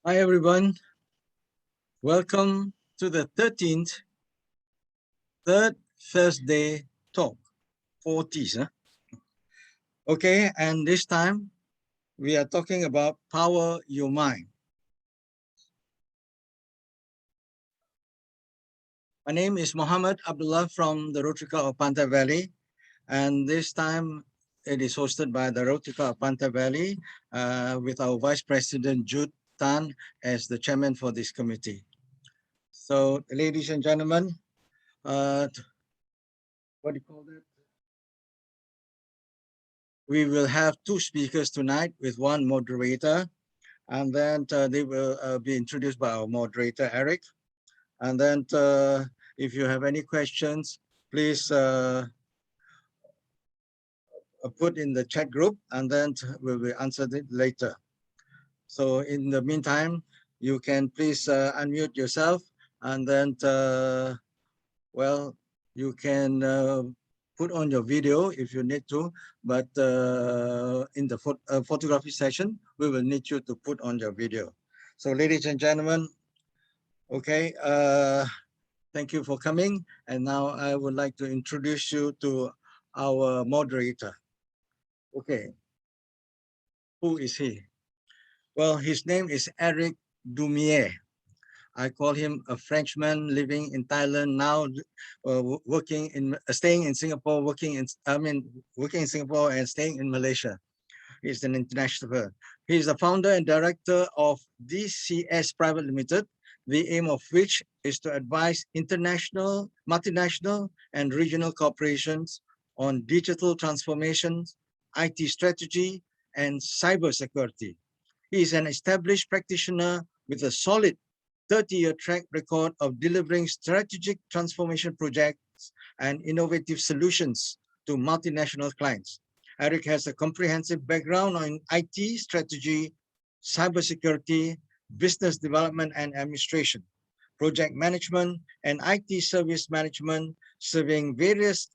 Hi everyone, welcome to the 13th, third Thursday talk, 40s. Okay, and this time we are talking about power your mind. My name is Muhammad Abdullah from the Rotary Club of Pantai Valley, and this time it is hosted by the Rotary Club of Pantai Valley with our Vice President Jude Tan as the chairman for this committee. So, ladies and gentlemen, what do you call that? We will have two speakers tonight with one moderator, and then they will be introduced by our moderator, Eric. And then if you have any questions, please put in the chat group, and then we will answer it later. So in the meantime, you can please unmute yourself, and then, well, you can put on your video if you need to, but in the photography session, we will need you to put on your video. So ladies and gentlemen, okay, thank you for coming. And now I would like to introduce you to our moderator. Okay, who is he? Well, his name is Eric Dumier. I call him a Frenchman living in Thailand now, staying in Singapore, working in Singapore and staying in Malaysia. He's an international firm. He's the founder and director of DCS Private Limited, the aim of which is to advise international, multinational, and regional corporations on digital transformations, IT strategy, and cybersecurity. He is an established practitioner with a solid 30-year track record of delivering strategic transformation projects and innovative solutions to multinational clients. Eric has a comprehensive background on IT strategy, cybersecurity, business development and administration, project management, and IT service management, serving various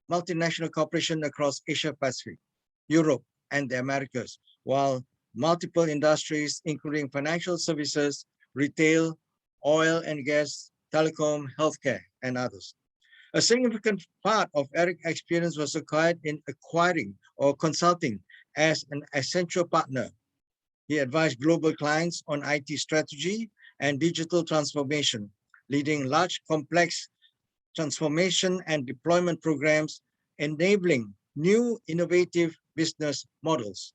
multinational corporations across Asia Pacific, Europe, and the Americas, while multiple industries, including financial services, retail, oil and gas, telecom, healthcare, and others. A significant part of Eric's experience was acquired in acquiring or consulting as an essential partner. He advised global clients on IT strategy and digital transformation, leading large, complex transformation and deployment programs, enabling new innovative business models.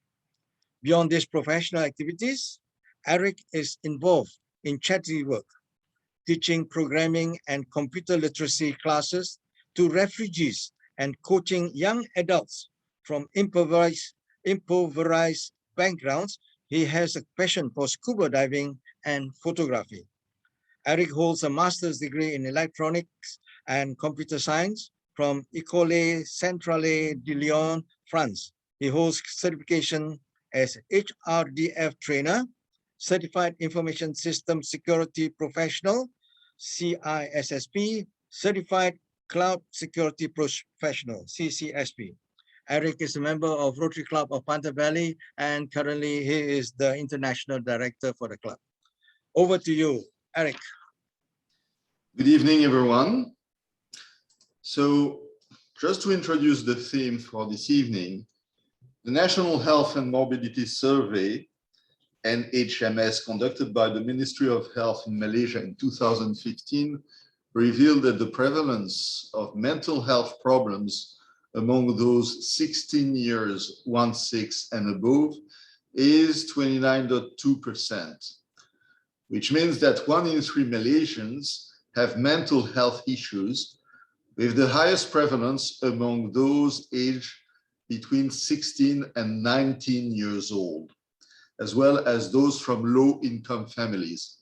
Beyond these professional activities, Eric is involved in charity work, teaching programming and computer literacy classes to refugees and coaching young adults from impoverished backgrounds. He has a passion for scuba diving and photography. Eric holds a master's degree in electronics and computer science from École Centrale de Lyon, France. He holds certification as HRDF trainer, Certified Information System Security Professional, CISSP, Certified Cloud Security Professional, CCSP. Eric is a member of Rotary Club of Pantai Valley, and currently he is the International Director for the club. Over to you, Eric. Good evening, everyone. So just to introduce the theme for this evening, the National Health and Morbidity Survey, NHMS, conducted by the Ministry of Health in Malaysia in 2015, revealed that the prevalence of mental health problems among those 16 years, 16 and above, is 29.2%, which means that 1 in 3 Malaysians have mental health issues, with the highest prevalence among those aged between 16 and 19 years old, as well as those from low-income families.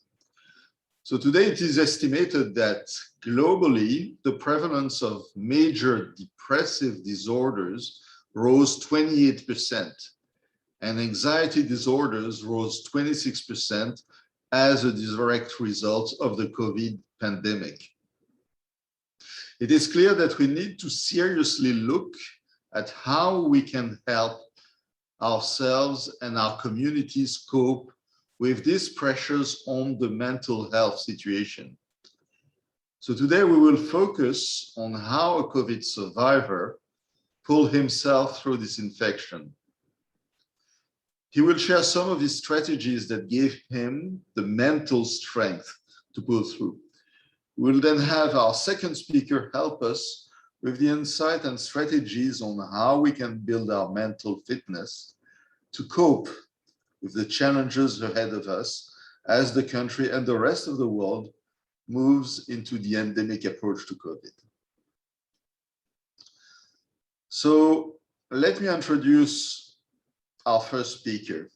So today it is estimated that globally, the prevalence of major depressive disorders rose 28%, and anxiety disorders rose 26% as a direct result of the COVID pandemic. It is clear that we need to seriously look at how we can help ourselves and our communities cope with these pressures on the mental health situation. So today we will focus on how a COVID survivor pulled himself through this infection. He will share some of his strategies that gave him the mental strength to pull through. We'll then have our second speaker help us with the insight and strategies on how we can build our mental fitness to cope with the challenges ahead of us as the country and the rest of the world moves into the endemic approach to COVID. So let me introduce our first speaker.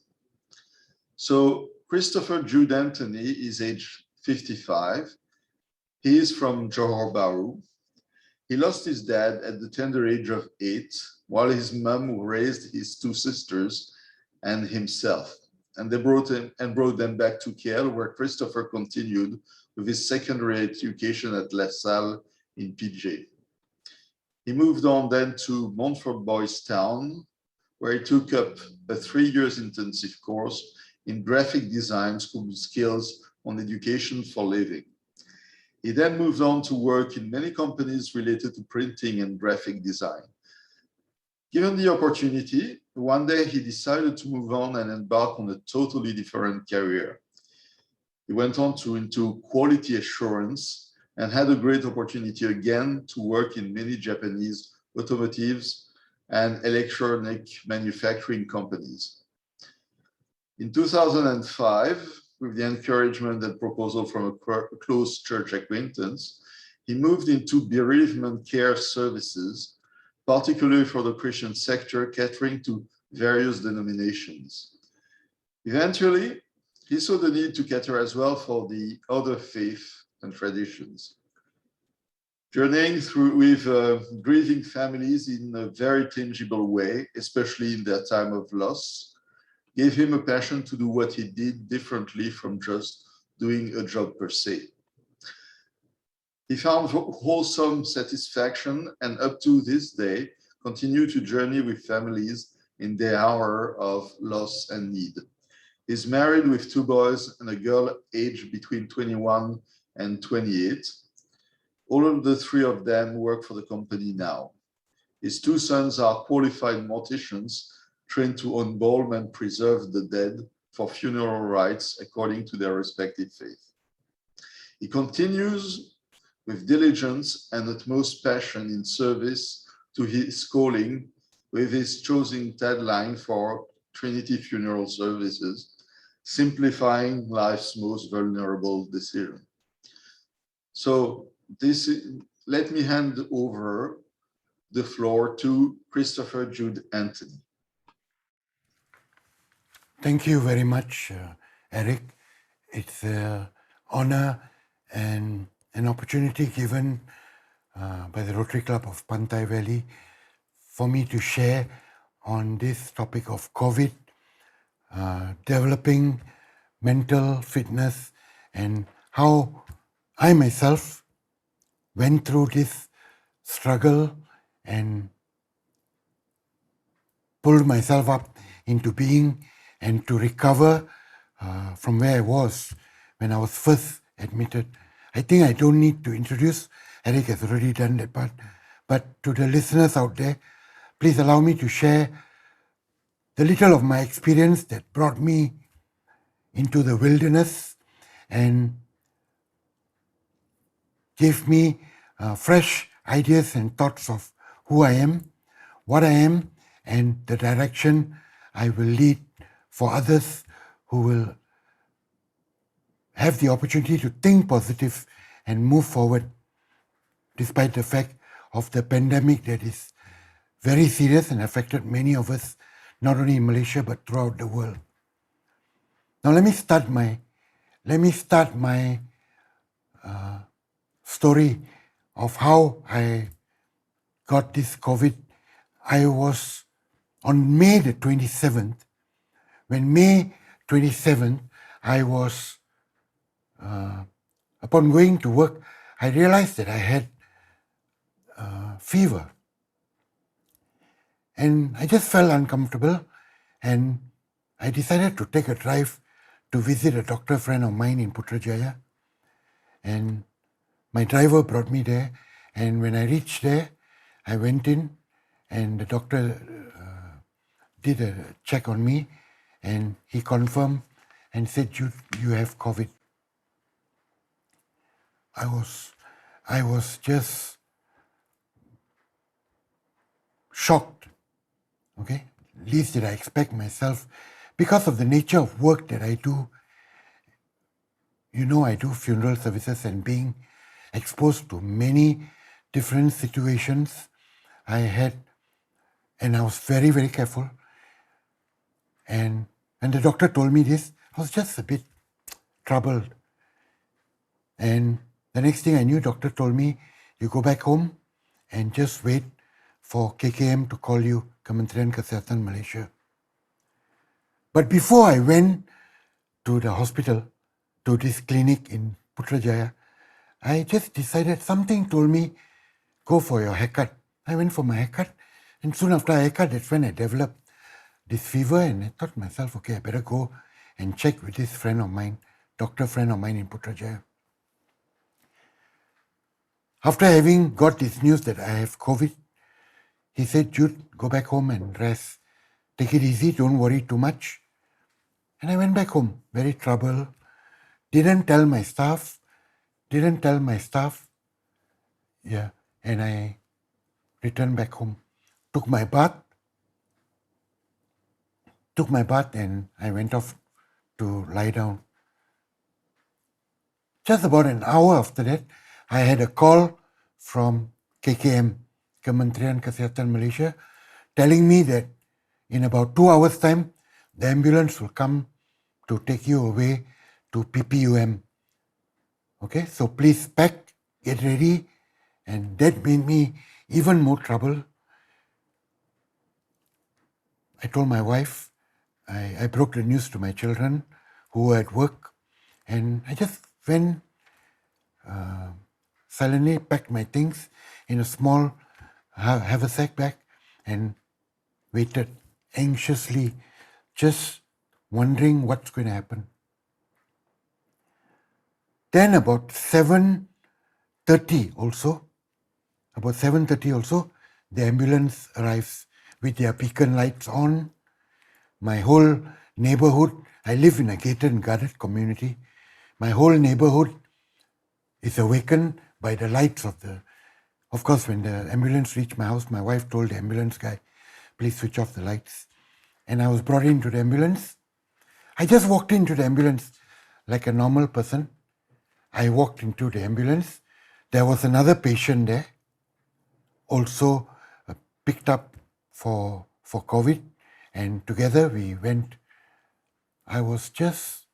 So Christopher Jude Anthony is age 55. He is from Johor Bahru. He lost his dad at the tender age of 8, while his mom raised his 2 sisters and himself. And they brought them back to KL, where Christopher continued with his secondary education at La Salle in PJ. He moved on then to Montfort Boys Town, where he took up a 3-year intensive course in graphic design school skills on education for living. He then moved on to work in many companies related to printing and graphic design. Given the opportunity, one day he decided to move on and embark on a totally different career. He went on into quality assurance and had a great opportunity again to work in many Japanese automotives and electronic manufacturing companies. In 2005, with the encouragement and proposal from a close church acquaintance, he moved into bereavement care services, particularly for the Christian sector, catering to various denominations. Eventually, he saw the need to cater as well for the other faith and traditions. Journeying through with grieving families in a very tangible way, especially in their time of loss, gave him a passion to do what he did differently from just doing a job per se. He found wholesome satisfaction and up to this day, continue to journey with families in their hour of loss and need. He's married with 2 boys and a girl aged between 21 and 28. All of the 3 of them work for the company now. His 2 sons are qualified morticians trained to embalm and preserve the dead for funeral rites according to their respective faith. He continues with diligence and utmost passion in service to his calling with his chosen tagline for Trinity Funeral Services, simplifying life's most vulnerable decision. So let me hand over the floor to Christopher Jude Anthony. Thank you very much, Eric. It's an honor and an opportunity given by the Rotary Club of Pantai Valley for me to share on this topic of COVID, developing mental fitness and how I myself went through this struggle and pulled myself up into being and to recover from where I was when I was first admitted. I think I don't need to introduce, Eric has already done that part, but to the listeners out there, please allow me to share the little of my experience that brought me into the wilderness and gave me fresh ideas and thoughts of who I am, what I am, and the direction I will lead for others who will have the opportunity to think positive and move forward despite the fact of the pandemic that is very serious and affected many of us, not only in Malaysia but throughout the world. Now let me start my story of how I got this COVID. I was on May the 27th. When May 27th, I was, upon going to work, I realized that I had fever. And I just felt uncomfortable and I decided to take a drive to visit a doctor friend of mine in Putrajaya, and my driver brought me there. And when I reached there, I went in, and the doctor did a check on me, and he confirmed and said, you have COVID. I was just shocked. Okay, least did I expect myself, because of the nature of work that I do. You know, I do funeral services, and being exposed to many different situations, and I was very, very careful. And when the doctor told me this, I was just a bit troubled. And the next thing I knew, doctor told me, you go back home and just wait for KKM to call you, Kementerian Kesihatan Malaysia. But before I went to the hospital, to this clinic in Putrajaya, I just decided, something told me, go for your haircut. I went for my haircut, and soon after haircut, that's when I developed this fever, and I thought to myself, okay, I better go and check with this friend of mine, doctor friend of mine in Putrajaya. After having got this news that I have COVID, he said, Jude, go back home and rest. Take it easy, don't worry too much. And I went back home, very troubled. Didn't tell my staff. Yeah, and I returned back home. Took my bath, and I went off to lie down. Just about an hour after that, I had a call from KKM, Kementerian Kesihatan Malaysia, telling me that in about 2 hours' time, the ambulance will come to take you away to PPUM. Okay, so please pack, get ready. And that made me even more trouble. I told my wife, I broke the news to my children who were at work, and I just went, silently packed my things in a small haversack bag and waited anxiously, just wondering what's going to happen. Then about 7:30 also, the ambulance arrives with their beacon lights on. My whole neighborhood, I live in a gated and guarded community. My whole neighborhood is awakened by the lights of course, when the ambulance reached my house, my wife told the ambulance guy, please switch off the lights. And I was brought into the ambulance. I just walked into the ambulance like a normal person. I walked into the ambulance. There was another patient there, also picked up for COVID, and together we went. I was just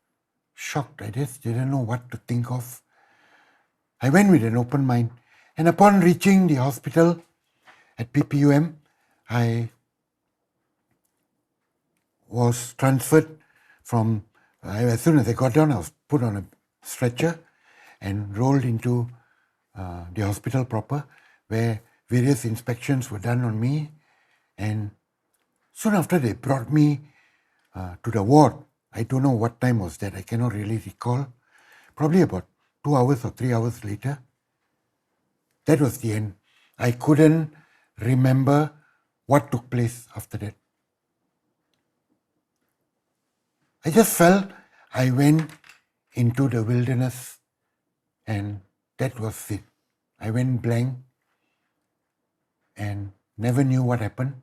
shocked. I just didn't know what to think of. I went with an open mind, and upon reaching the hospital at PPUM, I was transferred from, as soon as I got down, I was put on a stretcher and rolled into the hospital proper, where various inspections were done on me. And soon after, they brought me to the ward. I don't know what time was that. I cannot really recall. Probably about 2 hours or 3 hours later. That was the end. I couldn't remember what took place after that. I just felt I went into the wilderness, and that was it. I went blank and never knew what happened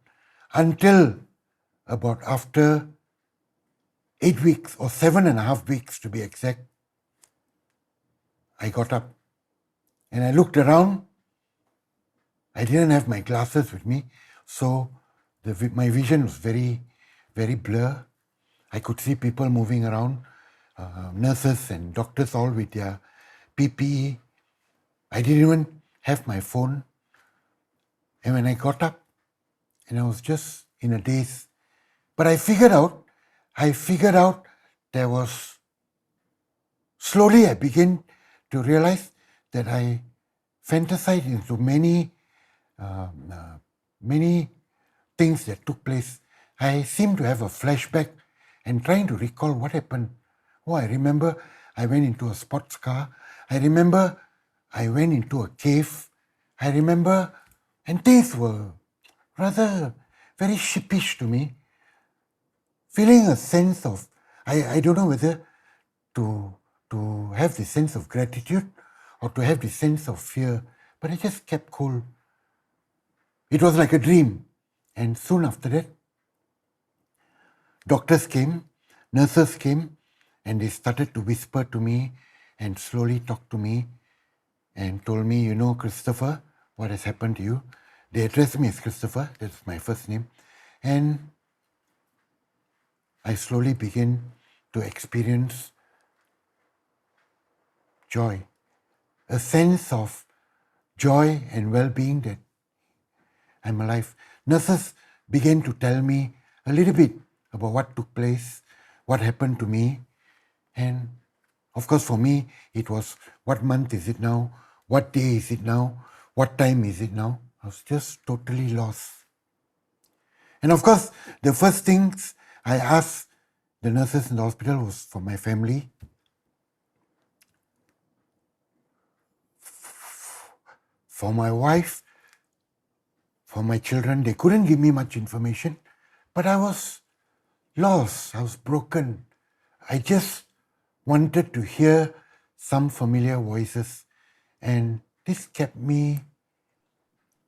until about after 8 weeks or 7.5 weeks to be exact. I got up and I looked around. I didn't have my glasses with me, so my vision was very, very blur. I could see people moving around, nurses and doctors all with their PPE. I didn't even have my phone. And when I got up, and I was just in a daze, but I figured out there was, slowly I began to realize that I fantasized into many things that took place. I seemed to have a flashback and trying to recall what happened. Oh, I remember I went into a sports car. I remember I went into a cave. I remember, and things were rather very sheepish to me, feeling a sense of, I don't know whether to have this sense of gratitude or to have this sense of fear, but I just kept cool. It was like a dream. And soon after that, doctors came, nurses came, and they started to whisper to me and slowly talk to me and told me, you know, Christopher, what has happened to you? They addressed me as Christopher, that's my first name. And I slowly began to experience joy, a sense of joy and well-being that I'm alive. Nurses began to tell me a little bit about what took place, what happened to me. And of course, for me, it was what month is it now? What day is it now? What time is it now? I was just totally lost. And of course, the first things I asked the nurses in the hospital was for my family. For my wife, for my children, they couldn't give me much information, but I was lost, I was broken. I just wanted to hear some familiar voices, and this gave me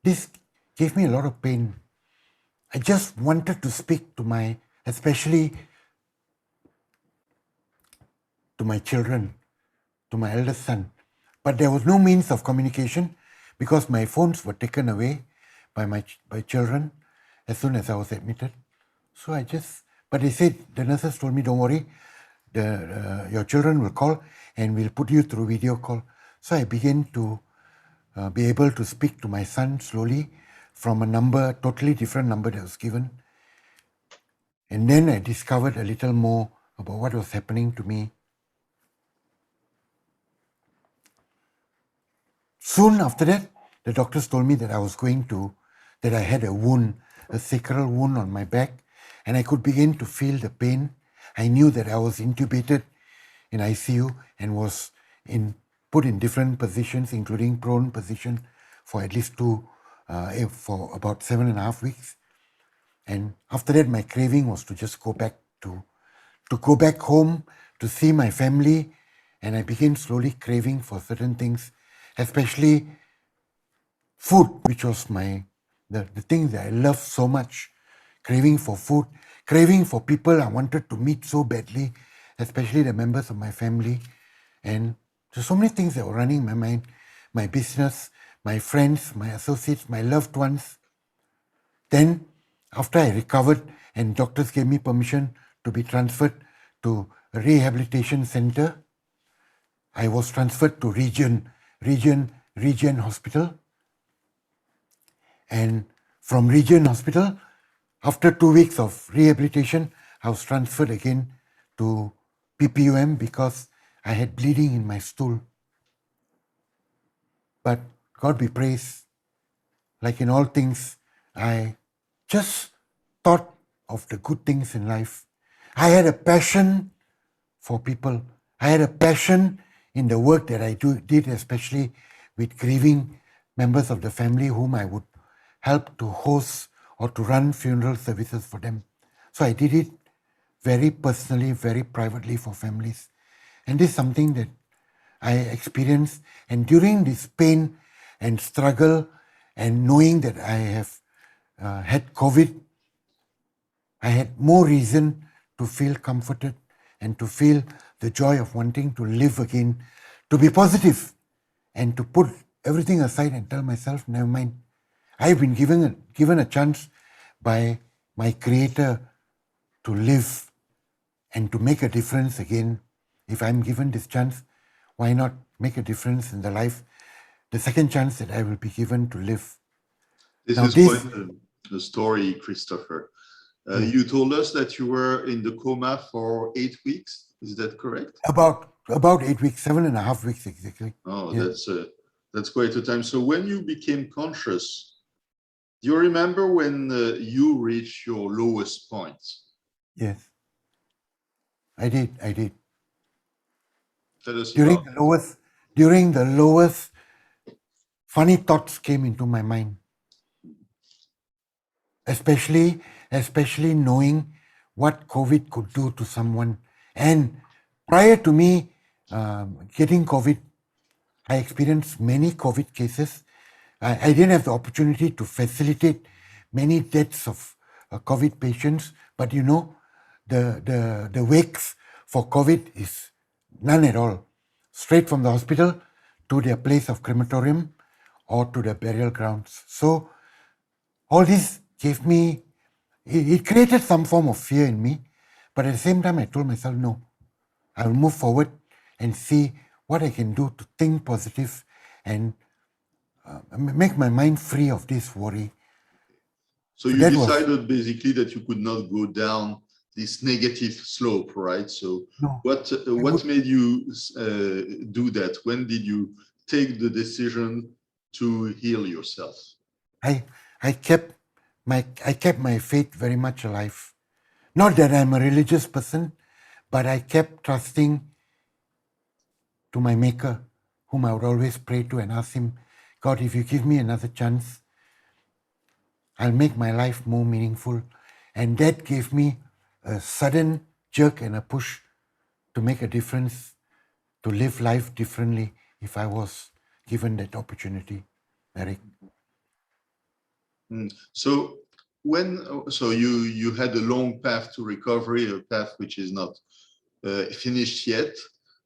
a lot of pain. I just wanted to speak to especially to my children, to my eldest son. But there was no means of communication because my phones were taken away by children as soon as I was admitted. So but they said, the nurses told me, don't worry, your children will call and we'll put you through video call. So I began to be able to speak to my son slowly from a totally different number that was given. And then I discovered a little more about what was happening to me. Soon after that, the doctors told me that that I had a wound, a sacral wound on my back, and I could begin to feel the pain. I knew that I was intubated in ICU and was put in different positions, including prone position, for at least for about 7.5 weeks. And after that, my craving was to just go back home, to see my family, and I began slowly craving for certain things, especially food, which was the thing that I love so much. Craving for food, craving for people I wanted to meet so badly, especially the members of my family. And there's so many things that were running in my mind, my business, my friends, my associates, my loved ones. Then, after I recovered and doctors gave me permission to be transferred to a rehabilitation center, I was transferred to Region Hospital. And from Region Hospital, after 2 weeks of rehabilitation, I was transferred again to PPUM because I had bleeding in my stool. But God be praised, like in all things, I just thought of the good things in life. I had a passion for people. I had a passion in the work that I did, especially with grieving members of the family whom I would help to host or to run funeral services for them. So I did it very personally, very privately for families. And this is something that I experienced. And during this pain and struggle and knowing that I have had COVID, I had more reason to feel comforted and to feel the joy of wanting to live again, to be positive and to put everything aside and tell myself, never mind. I've been given a chance by my Creator to live and to make a difference again. If I'm given this chance, why not make a difference in the life, the second chance that I will be given to live? This Now is quite a story, Christopher. You told us that you were in the coma for 8 weeks. Is that correct? About 8 weeks, 7.5 weeks exactly. Oh, yeah. That's quite a time. So when you became conscious, do you remember when you reached your lowest point? Yes, I did. Tell us During about the lowest, during the lowest, funny thoughts came into my mind. Especially knowing what COVID could do to someone. And prior to me getting COVID, I experienced many COVID cases. I didn't have the opportunity to facilitate many deaths of COVID patients, but you know, the wakes for COVID is none at all. Straight from the hospital to their place of crematorium or to the burial grounds. So all this gave me, it created some form of fear in me. But at the same time, I told myself, no, I will move forward and see what I can do to think positive and make my mind free of this worry. So So you that was, decided basically that you could not go down this negative slope, right? So no, what made you do that? When did you take the decision to heal yourself? I kept my faith very much alive. Not that I'm a religious person, but I kept trusting to my Maker, whom I would always pray to and ask Him, God, if you give me another chance, I'll make my life more meaningful. And that gave me a sudden jerk and a push to make a difference, to live life differently if I was given that opportunity, Eric. So you had a long path to recovery, a path which is not finished yet.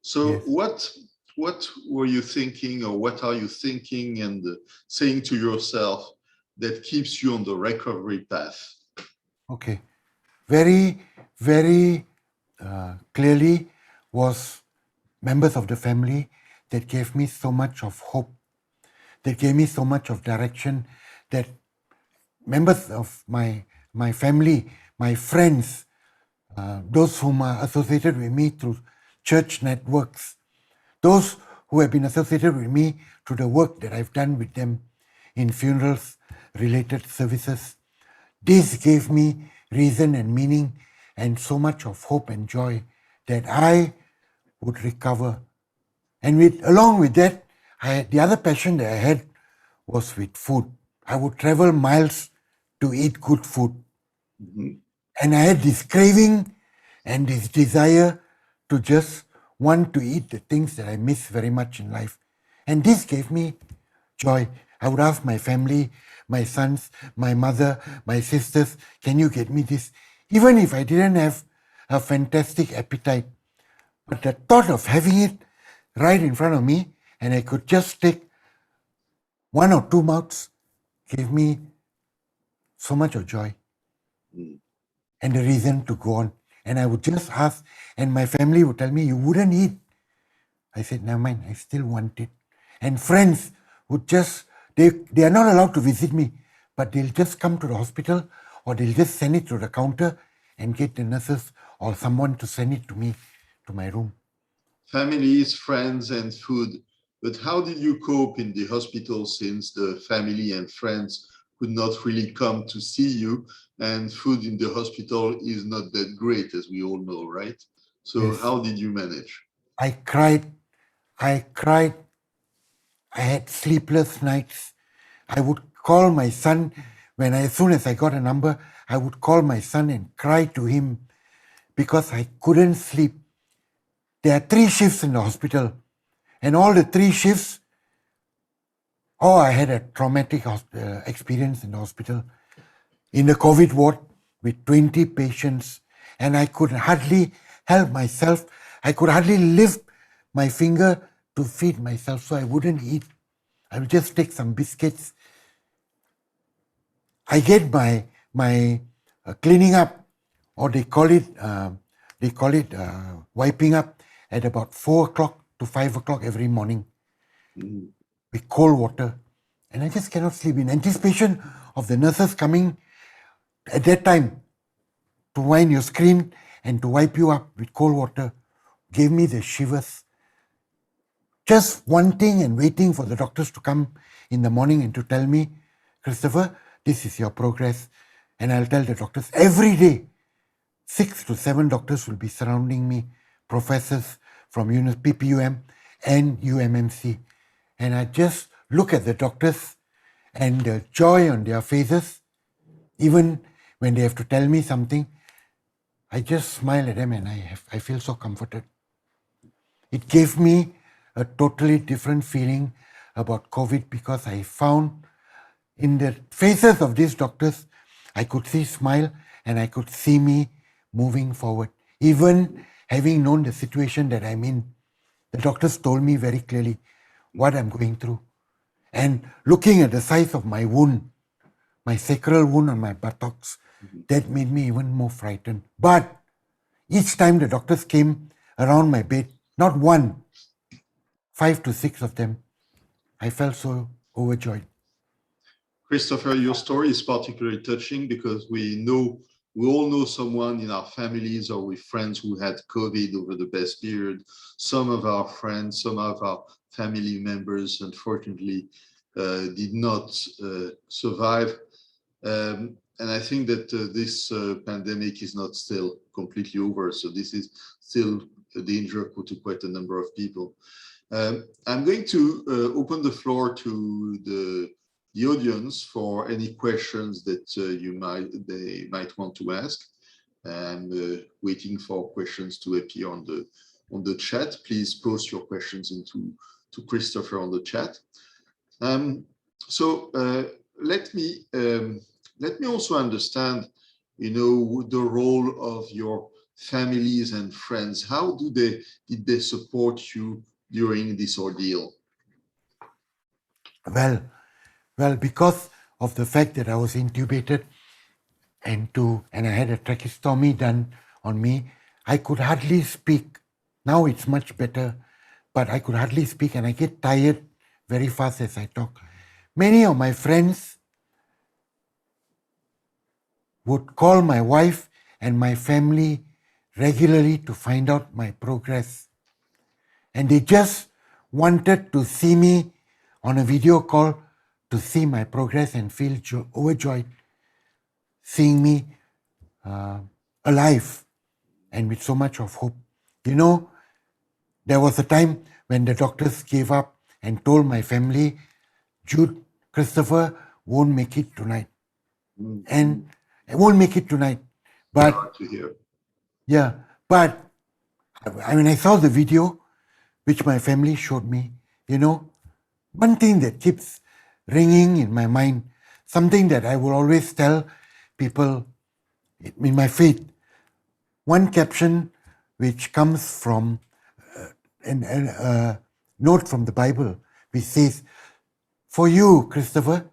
So Yes. what were you thinking, or what are you thinking and saying to yourself that keeps you on the recovery path? Okay. Very, very clearly was members of the family that gave me so much of hope, that gave me so much of direction, that members of my family, my friends, those whom are associated with me through church networks, those who have been associated with me through the work that I've done with them in funerals related services. This gave me reason and meaning and so much of hope and joy that I would recover. And along with that, the other passion that I had was with food. I would travel miles to eat good food. Mhm. And I had this craving and this desire to just want to eat the things that I miss very much in life. And this gave me joy. I would ask my family, my sons, my mother, my sisters, can you get me this? Even if I didn't have a fantastic appetite, but the thought of having it right in front of me and I could just take one or two mouths gave me so much of joy and a reason to go on. And I would just ask, and my family would tell me, you wouldn't eat. I said, never mind, I still want it. And friends would just, they are not allowed to visit me, but they'll just come to the hospital or they'll just send it to the counter and get the nurses or someone to send it to me, to my room. Families, friends, and food. But how did you cope in the hospital, since the family and friends could not really come to see you, and food in the hospital is not that great, as we all know, right? So Yes. how did you manage? I cried. I cried. I had sleepless nights. I would call my son as soon as I got a number, I would call my son and cry to him because I couldn't sleep. There are 3 shifts in the hospital, and all the 3 shifts, I had a traumatic experience in the hospital, in the COVID ward with 20 patients, and I could hardly help myself. I could hardly lift my finger to feed myself, so I wouldn't eat. I would just take some biscuits. I get my cleaning up, or they call it wiping up, at about 4 o'clock to 5 o'clock every morning with cold water, and I just cannot sleep in anticipation of the nurses coming at that time to wind your screen and to wipe you up with cold water. Gave me the shivers. Just wanting and waiting for the doctors to come in the morning and to tell me, Christopher, this is your progress. And I'll tell the doctors every day, 6 to 7 doctors will be surrounding me, professors from PPUM and UMMC. And I just look at the doctors and the joy on their faces, even when they have to tell me something, I just smile at them and I feel so comforted. It gave me a totally different feeling about COVID because I found in the faces of these doctors, I could see smile and I could see me moving forward. Even having known the situation that I'm in, the doctors told me very clearly what I'm going through. And looking at the size of my wound, my sacral wound on my buttocks, that made me even more frightened. But each time the doctors came around my bed, not one, 5 to 6 of them, I felt so overjoyed. Christopher, your story is particularly touching because we all know someone in our families or with friends who had COVID over the past period. Some of our friends, some of our family members, unfortunately, did not survive. And I think that this pandemic is not still completely over. So this is still a danger to quite a number of people. I'm going to open the floor to the audience for any questions that they might want to ask. I'm waiting for questions to appear on the chat. Please post your questions to Christopher on the chat. So let me also understand, the role of your families and friends. How did they support you during this ordeal? Well, because of the fact that I was intubated and I had a tracheostomy done on me, I could hardly speak. Now it's much better, but I could hardly speak and I get tired very fast as I talk. Many of my friends would call my wife and my family regularly to find out my progress. And they just wanted to see me on a video call to see my progress and feel overjoyed seeing me alive and with so much of hope. There was a time when the doctors gave up and told my family, Jude, Christopher won't make it tonight. And I won't make it tonight. But to hear. Yeah, but when I saw the video, which my family showed me, one thing that keeps ringing in my mind, something that I will always tell people in my faith, one caption which comes from a note from the Bible, which says, for you, Christopher,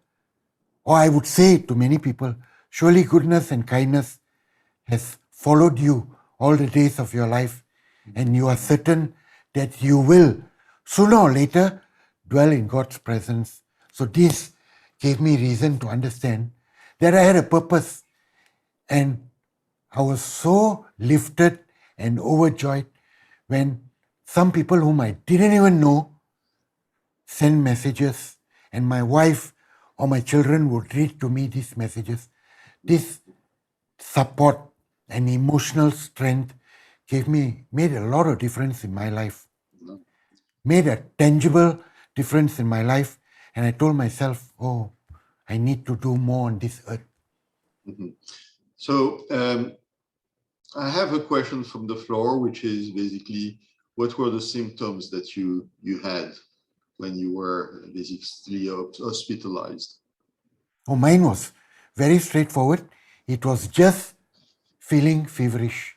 or I would say to many people, surely goodness and kindness has followed you all the days of your life, and you are certain that you will, sooner or later, dwell in God's presence. So this gave me reason to understand that I had a purpose, and I was so lifted and overjoyed when some people whom I didn't even know send messages, and my wife or my children would read to me these messages. This support and emotional strength made a lot of difference in my life, made a tangible difference in my life. And I told myself, oh, I need to do more on this earth. Mm-hmm. So I have a question from the floor, which is basically, what were the symptoms that you had when you were basically hospitalized? Oh, mine was very straightforward. It was just feeling feverish.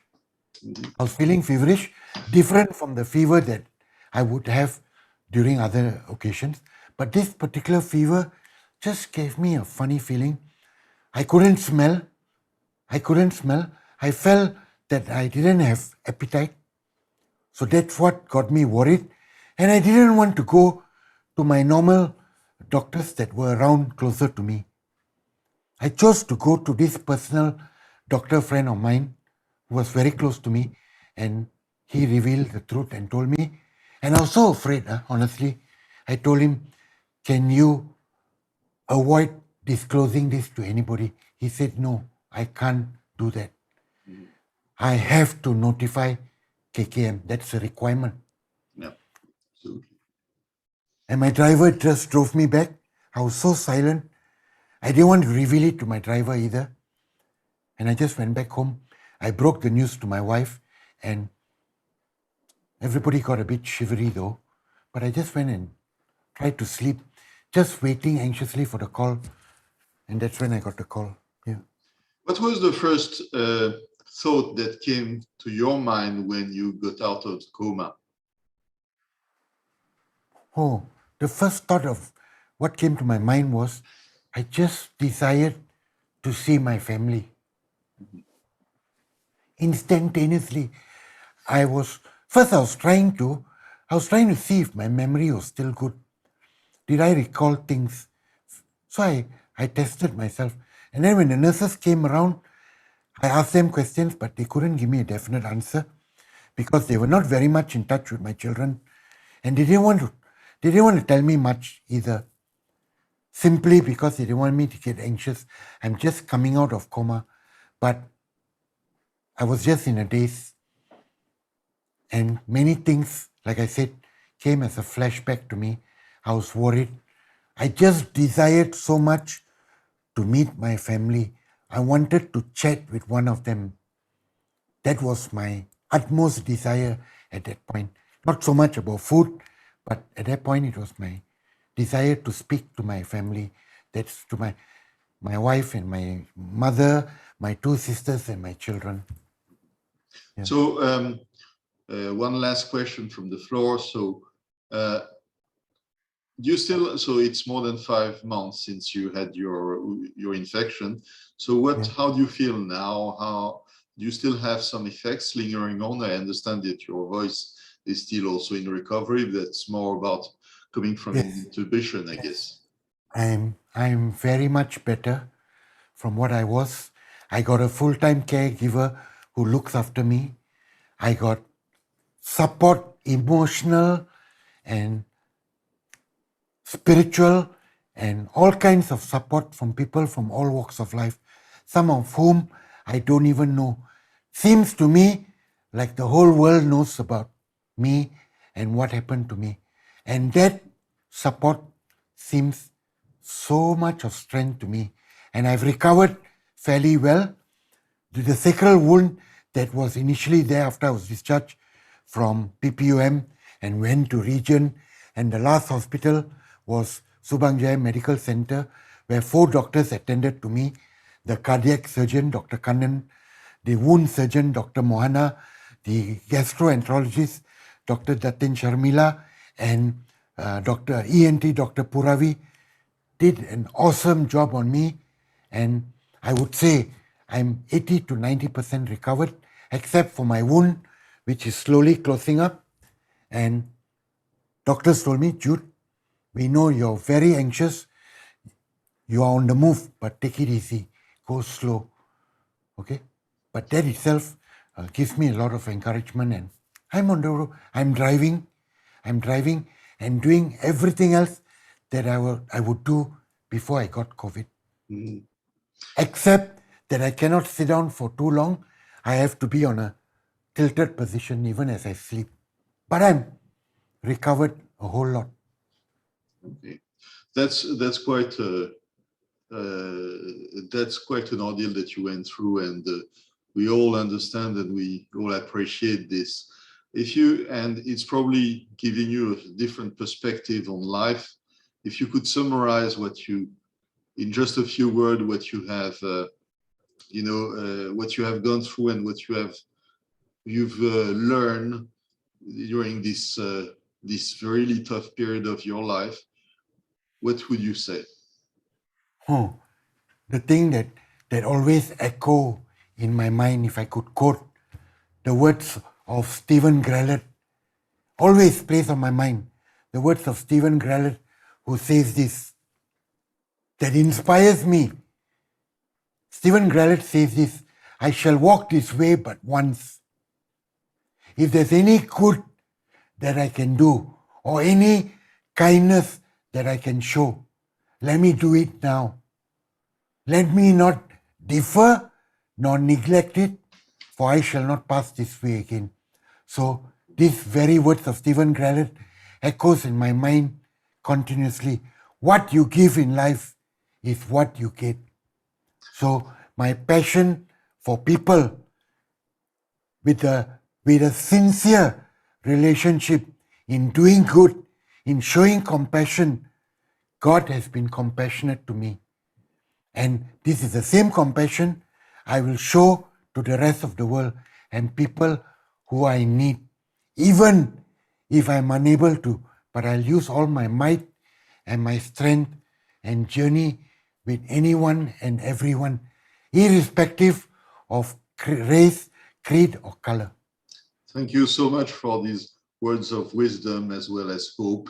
I was feeling feverish, different from the fever that I would have during other occasions. But this particular fever just gave me a funny feeling. I couldn't smell. I felt that I didn't have appetite. So that's what got me worried. And I didn't want to go to my normal doctors that were around closer to me. I chose to go to this personal doctor friend of mine who was very close to me, and he revealed the truth and told me. And I was so afraid, honestly. I told him, can you avoid disclosing this to anybody? He said, no, I can't do that. I have to notify KKM. That's a requirement. Absolutely. And my driver just drove me back. I was so silent. I didn't want to reveal it to my driver either. And I just went back home. I broke the news to my wife, and everybody got a bit shivery though. But I just went and tried to sleep, just waiting anxiously for the call. And that's when I got the call. Yeah. What was the first thought that came to your mind when you got out of coma? Oh, the first thought of what came to my mind was I just desired to see my family. Instantaneously, I was trying to see if my memory was still good. Did I recall things? So I tested myself. And then when the nurses came around, I asked them questions, but they couldn't give me a definite answer because they were not very much in touch with my children. And they didn't want to tell me much either. Simply because they didn't want me to get anxious. I'm just coming out of coma. But I was just in a daze. And many things, like I said, came as a flashback to me. I was worried. I just desired so much to meet my family. I wanted to chat with one of them. That was my utmost desire at that point. Not so much about food, but at that point it was my desire to speak to my family. That's to my wife and my mother, my two sisters and my children. Yeah. So one last question from the floor. So so it's more than 5 months since you had your infection. So how do you feel now? How do you still have some effects lingering on? I understand that your voice is still also in recovery. That's more about coming from intubation, I guess. I'm very much better from what I was. I got a full-time caregiver who looks after me. I got support, emotional and spiritual, and all kinds of support from people from all walks of life, some of whom I don't even know. Seems to me like the whole world knows about me and what happened to me. And that support seems so much of strength to me. And I've recovered fairly well. The sacral wound that was initially there after I was discharged from PPUM and went to region, and the last hospital was Subang Jaya Medical Center, where 4 doctors attended to me, the cardiac surgeon, Dr. Kannan, the wound surgeon, Dr. Mohana, the gastroenterologist, Dr. Datin Sharmila, and Dr. ENT, Dr. Puravi, did an awesome job on me. And I would say I'm 80 to 90% recovered, except for my wound, which is slowly closing up. And doctors told me, Jude, we know you're very anxious. You are on the move, but take it easy. Go slow. Okay? But that itself gives me a lot of encouragement. And I'm on the road. I'm driving and doing everything else that I would do before I got COVID. Mm-hmm. Except that I cannot sit down for too long. I have to be on a tilted position even as I sleep. But I'm recovered a whole lot. Okay, that's quite an ordeal that you went through, and we all understand and we all appreciate this. And it's probably giving you a different perspective on life. If you could summarize in just a few words, what you have, what you have gone through and what you've learned during this really tough period of your life, what would you say? The thing that always echo in my mind, if I could quote the words of Stephen Grellet, always plays on my mind. The words of Stephen Grellet, who says this, that inspires me. Stephen Grellet says this: I shall walk this way but once. If there's any good that I can do, or any kindness that I can show, let me do it now. Let me not defer nor neglect it, for I shall not pass this way again. So these very words of Stephen Grellet echoes in my mind continuously. What you give in life is what you get. So my passion for people with a sincere relationship in doing good, in showing compassion, God has been compassionate to me. And this is the same compassion I will show to the rest of the world and people who I need, even if I'm unable to, but I'll use all my might and my strength and journey with anyone and everyone, irrespective of race, creed, or color. Thank you so much for these words of wisdom as well as hope.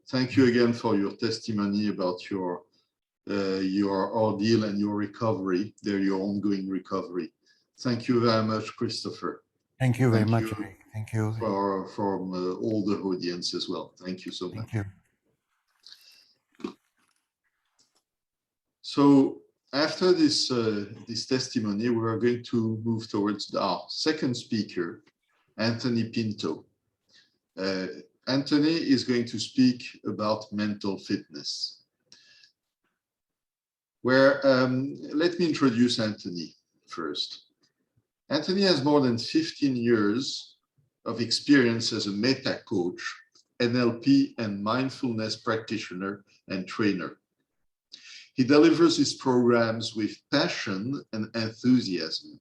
Thank you again for your testimony about your ordeal and your recovery, your ongoing recovery. Thank you very much, Christopher. Thank you very Thank much. you Thank you. from all the audience as well. Thank you so much. Thank you. So after this testimony, we are going to move towards our second speaker, Anthony Pinto. Anthony is going to speak about mental fitness. Let me introduce Anthony first. Anthony has more than 15 years of experience as a meta coach, NLP and mindfulness practitioner and trainer. He delivers his programs with passion and enthusiasm.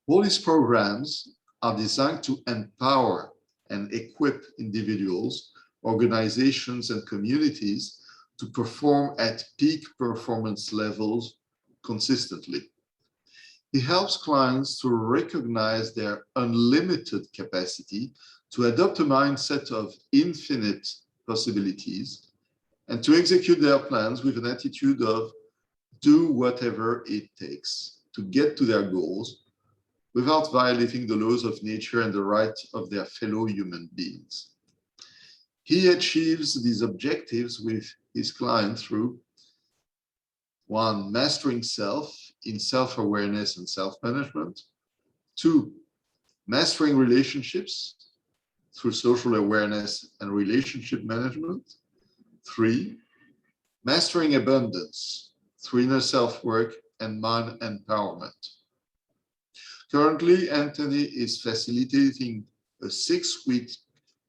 All his programs are designed to empower and equip individuals, organizations, and communities to perform at peak performance levels consistently. He helps clients to recognize their unlimited capacity, to adopt a mindset of infinite possibilities, and to execute their plans with an attitude of do whatever it takes to get to their goals without violating the laws of nature and the rights of their fellow human beings. He achieves these objectives with his client through 1, mastering self in self-awareness and self-management. 2, mastering relationships through social awareness and relationship management. 3, mastering abundance through inner self-work and mind empowerment. Currently, Anthony is facilitating a 6-week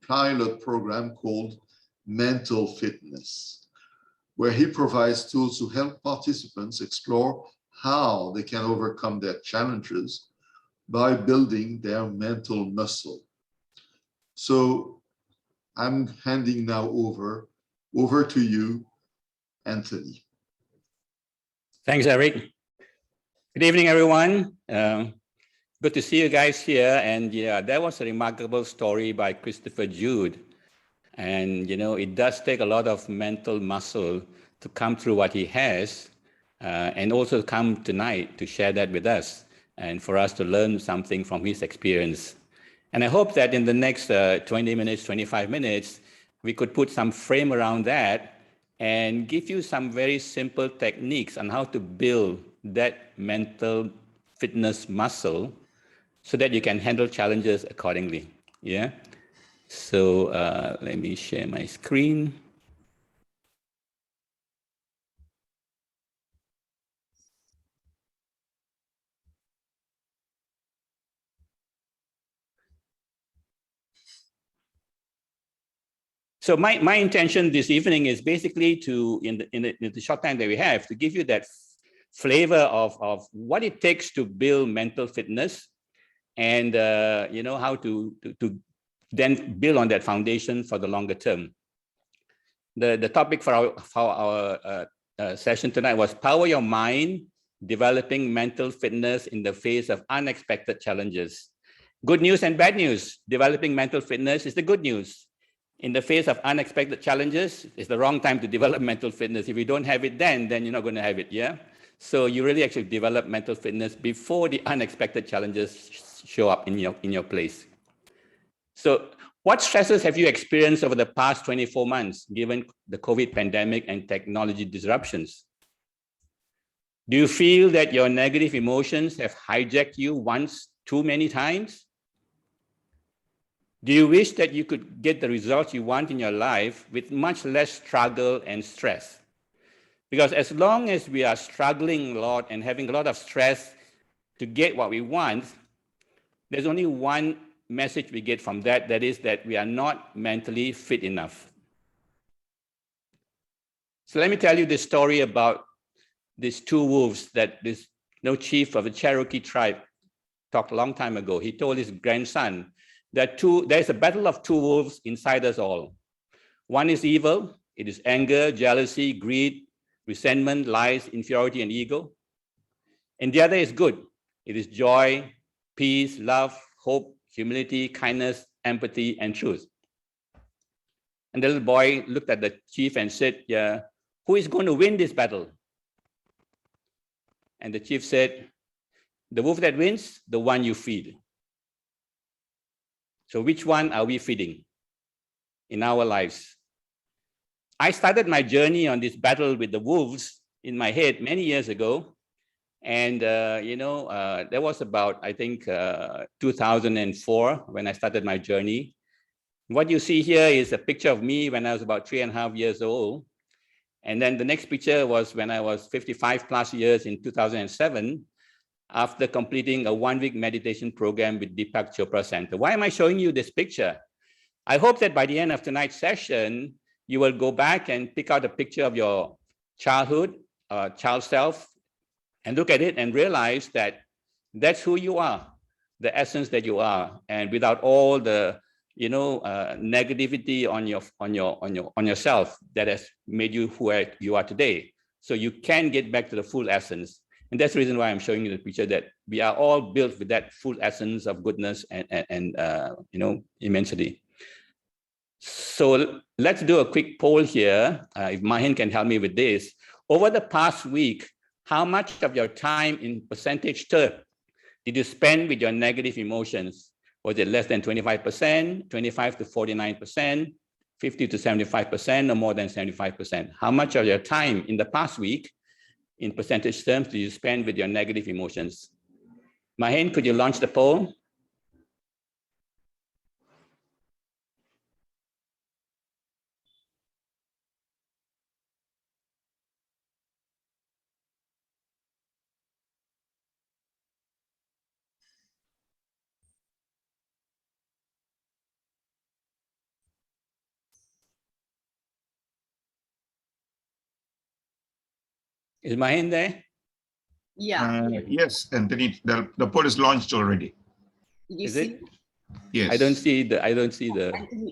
pilot program called Mental Fitness, where he provides tools to help participants explore how they can overcome their challenges by building their mental muscle. So I'm handing now over to you, Anthony. Thanks, Eric. Good evening, everyone. Good to see you guys here. And yeah, that was a remarkable story by Christopher Jude. And, you know, it does take a lot of mental muscle to come through what he has and also come tonight to share that with us and for us to learn something from his experience. And I hope that in the next 20 minutes, 25 minutes, we could put some frame around that and give you some very simple techniques on how to build that mental fitness muscle so that you can handle challenges accordingly. Yeah. So let me share my screen. So my intention this evening is basically to, in the short time that we have, to give you that flavor of what it takes to build mental fitness and you know, how to then build on that foundation for the longer term. The topic for our session tonight was Power Your Mind, Developing Mental Fitness in the Face of Unexpected Challenges. Good news and bad news. Developing mental fitness is the good news. In the face of unexpected challenges, it's the wrong time to develop mental fitness. If you don't have it then you're not going to have it, yeah? So you really actually develop mental fitness before the unexpected challenges show up in your place. So what stresses have you experienced over the past 24 months, given the COVID pandemic and technology disruptions? Do you feel that your negative emotions have hijacked you once too many times? Do you wish that you could get the results you want in your life with much less struggle and stress? Because as long as we are struggling a lot and having a lot of stress to get what we want, there's only one message we get from that, that is that we are not mentally fit enough. So let me tell you this story about these two wolves that this chief of the Cherokee tribe talked a long time ago. He told his grandson that there's a battle of two wolves inside us all. One is evil. It is anger, jealousy, greed, resentment, lies, inferiority, and ego. And the other is good. It is joy, peace, love, hope, humility, kindness, empathy, and truth. And the little boy looked at the chief and said, yeah, who is going to win this battle? And the chief said, the wolf that wins, the one you feed. So which one are we feeding in our lives? I started my journey on this battle with the wolves in my head many years ago. And, that was about, I think, 2004 when I started my journey. What you see here is a picture of me when I was about 3.5 years old. And then the next picture was when I was 55 plus years in 2007, after completing a 1-week meditation program with Deepak Chopra Center. Why am I showing you this picture? I hope that by the end of tonight's session, you will go back and pick out a picture of your childhood, child self, and look at it and realize that that's who you are, the essence that you are, and without all the negativity on yourself that has made you who you are today. So you can get back to the full essence. And that's the reason why I'm showing you the picture, that we are all built with that full essence of goodness and immensity. So let's do a quick poll here. If Mahin can help me with this. Over the past week, how much of your time in percentage term did you spend with your negative emotions? Was it less than 25%, 25 to 49%, 50 to 75%, or more than 75%? How much of your time in the past week in percentage terms do you spend with your negative emotions? Mahin, could you launch the poll? Is Mahin there? Yeah. Yes, Anthony, the poll is launched already. Did you Is see? it? Yes. I don't see the.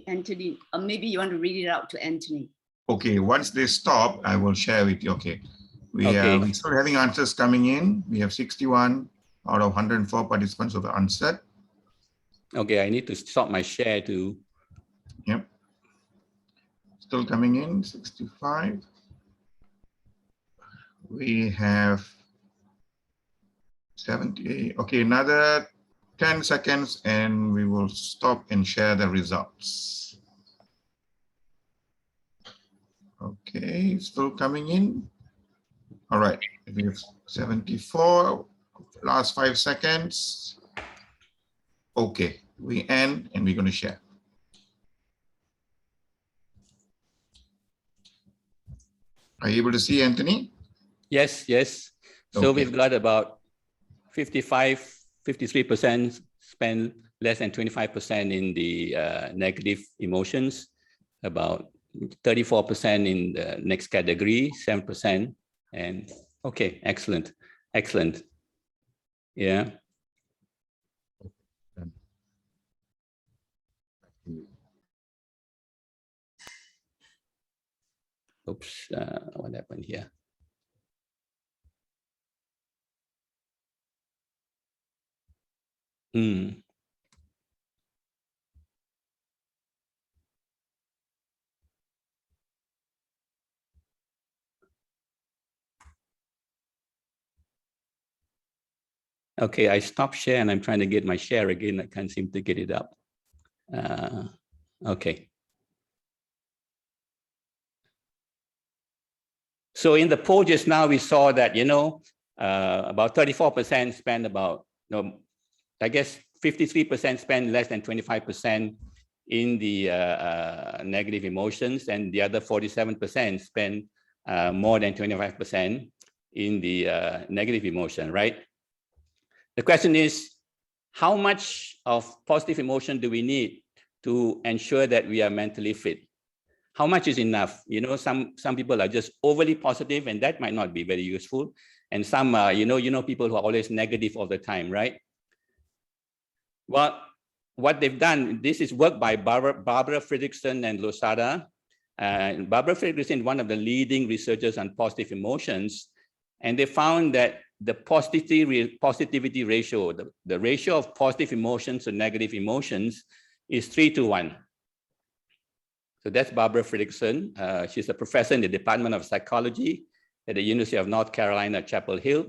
Anthony, maybe you want to read it out to Anthony. Okay, once they stop, I will share with you. Okay. Okay. We're still having answers coming in. We have 61 out of 104 participants who have answered. Okay, I need to stop my share to. Yep. Still coming in, 65. We have 70. Okay, another 10 seconds and we will stop and share the results. Okay, still coming in. All right, we have 74, last 5 seconds. Okay, we end and we're going to share. Are you able to see, Anthony? Yes, yes. So Okay. we've got about 53% spend less than 25% in the negative emotions, about 34% in the next category, 7%. And okay, excellent, excellent. Yeah. Oops, what happened here? Okay, I stopped share and I'm trying to get my share again. I can't seem to get it up. Okay. So in the poll just now, we saw that, about 34% spend about, I guess 53% spend less than 25% in the negative emotions, and the other 47% spend more than 25% in the negative emotion, right? The question is, how much of positive emotion do we need to ensure that we are mentally fit? How much is enough? You know, some people are just overly positive, and that might not be very useful. And some, you know, people who are always negative all the time, right? Well, what they've done, this is work by Barbara Fredrickson and Losada. Barbara Fredrickson is one of the leading researchers on positive emotions. And they found that the positivity ratio, the ratio of positive emotions to negative emotions is 3:1. So that's Barbara Fredrickson. She's a professor in the Department of Psychology at the University of North Carolina, Chapel Hill,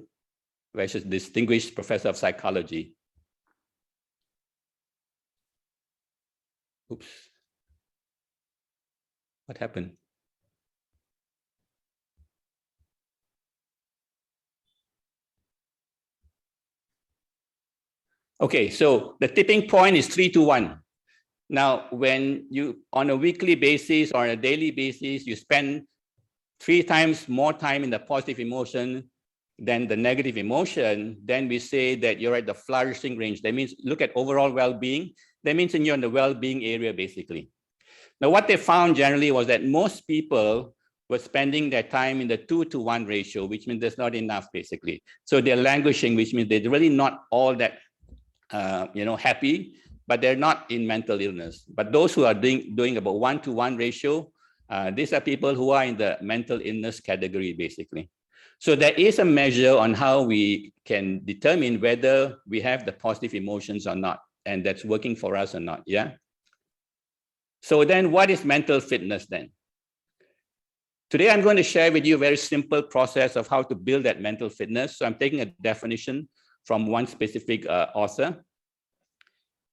where she's a distinguished professor of psychology. Oops. What happened? Okay, so the tipping point is 3:1. Now, when you, on a weekly basis or a daily basis, you spend 3 times more time in the positive emotion than the negative emotion, then we say that you're at the flourishing range. That means look at overall well-being. That means you're in the well-being area, basically. Now, what they found generally was that most people were spending their time in the 2:1 ratio, which means there's not enough, basically. So they're languishing, which means they're really not all that happy, but they're not in mental illness. But those who are doing about 1:1 ratio, these are people who are in the mental illness category, basically. So there is a measure on how we can determine whether we have the positive emotions or not, and that's working for us or not, yeah? So then what is mental fitness then? Today, I'm going to share with you a very simple process of how to build that mental fitness. So I'm taking a definition from one specific author.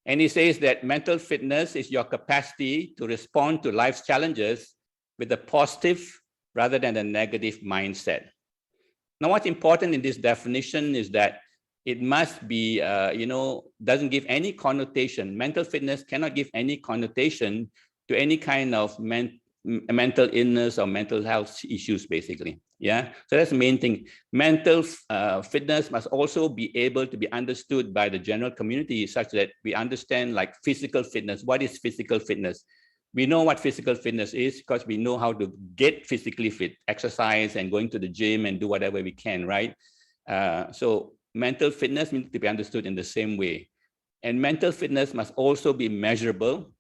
And he says that mental fitness is your capacity to respond to life's challenges with a positive rather than a negative mindset. Now, what's important in this definition is that it must be, doesn't give any connotation. Mental fitness cannot give any connotation to any kind of mental illness or mental health issues, basically. Yeah, so that's the main thing. Mental fitness must also be able to be understood by the general community such that we understand like physical fitness. What is physical fitness? We know what physical fitness is because we know how to get physically fit, exercise and going to the gym and do whatever we can, right? So mental fitness needs to be understood in the same way. And mental fitness must also be measurable.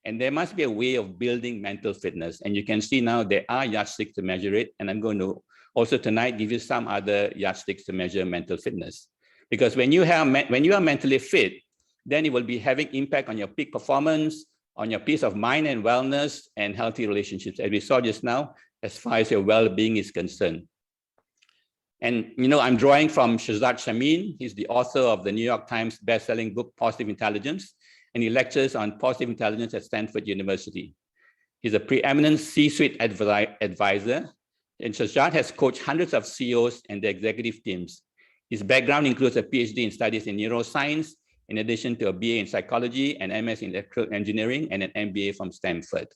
And there must be a way of building mental fitness. And you can see now there are yardsticks to measure it. And I'm going to also tonight give you some other yardsticks to measure mental fitness. Because when you are mentally fit, then it will be having impact on your peak performance, on your peace of mind and wellness and healthy relationships, as we saw just now, as far as your well-being is concerned. And, I'm drawing from Shahzad Shamin. He's the author of the New York Times bestselling book, Positive Intelligence. And he lectures on positive intelligence at Stanford University. He's a preeminent C-suite advisor, and Shahzad has coached hundreds of CEOs and their executive teams. His background includes a PhD in studies in neuroscience, in addition to a BA in psychology, an MS in electrical engineering, and an MBA from Stanford.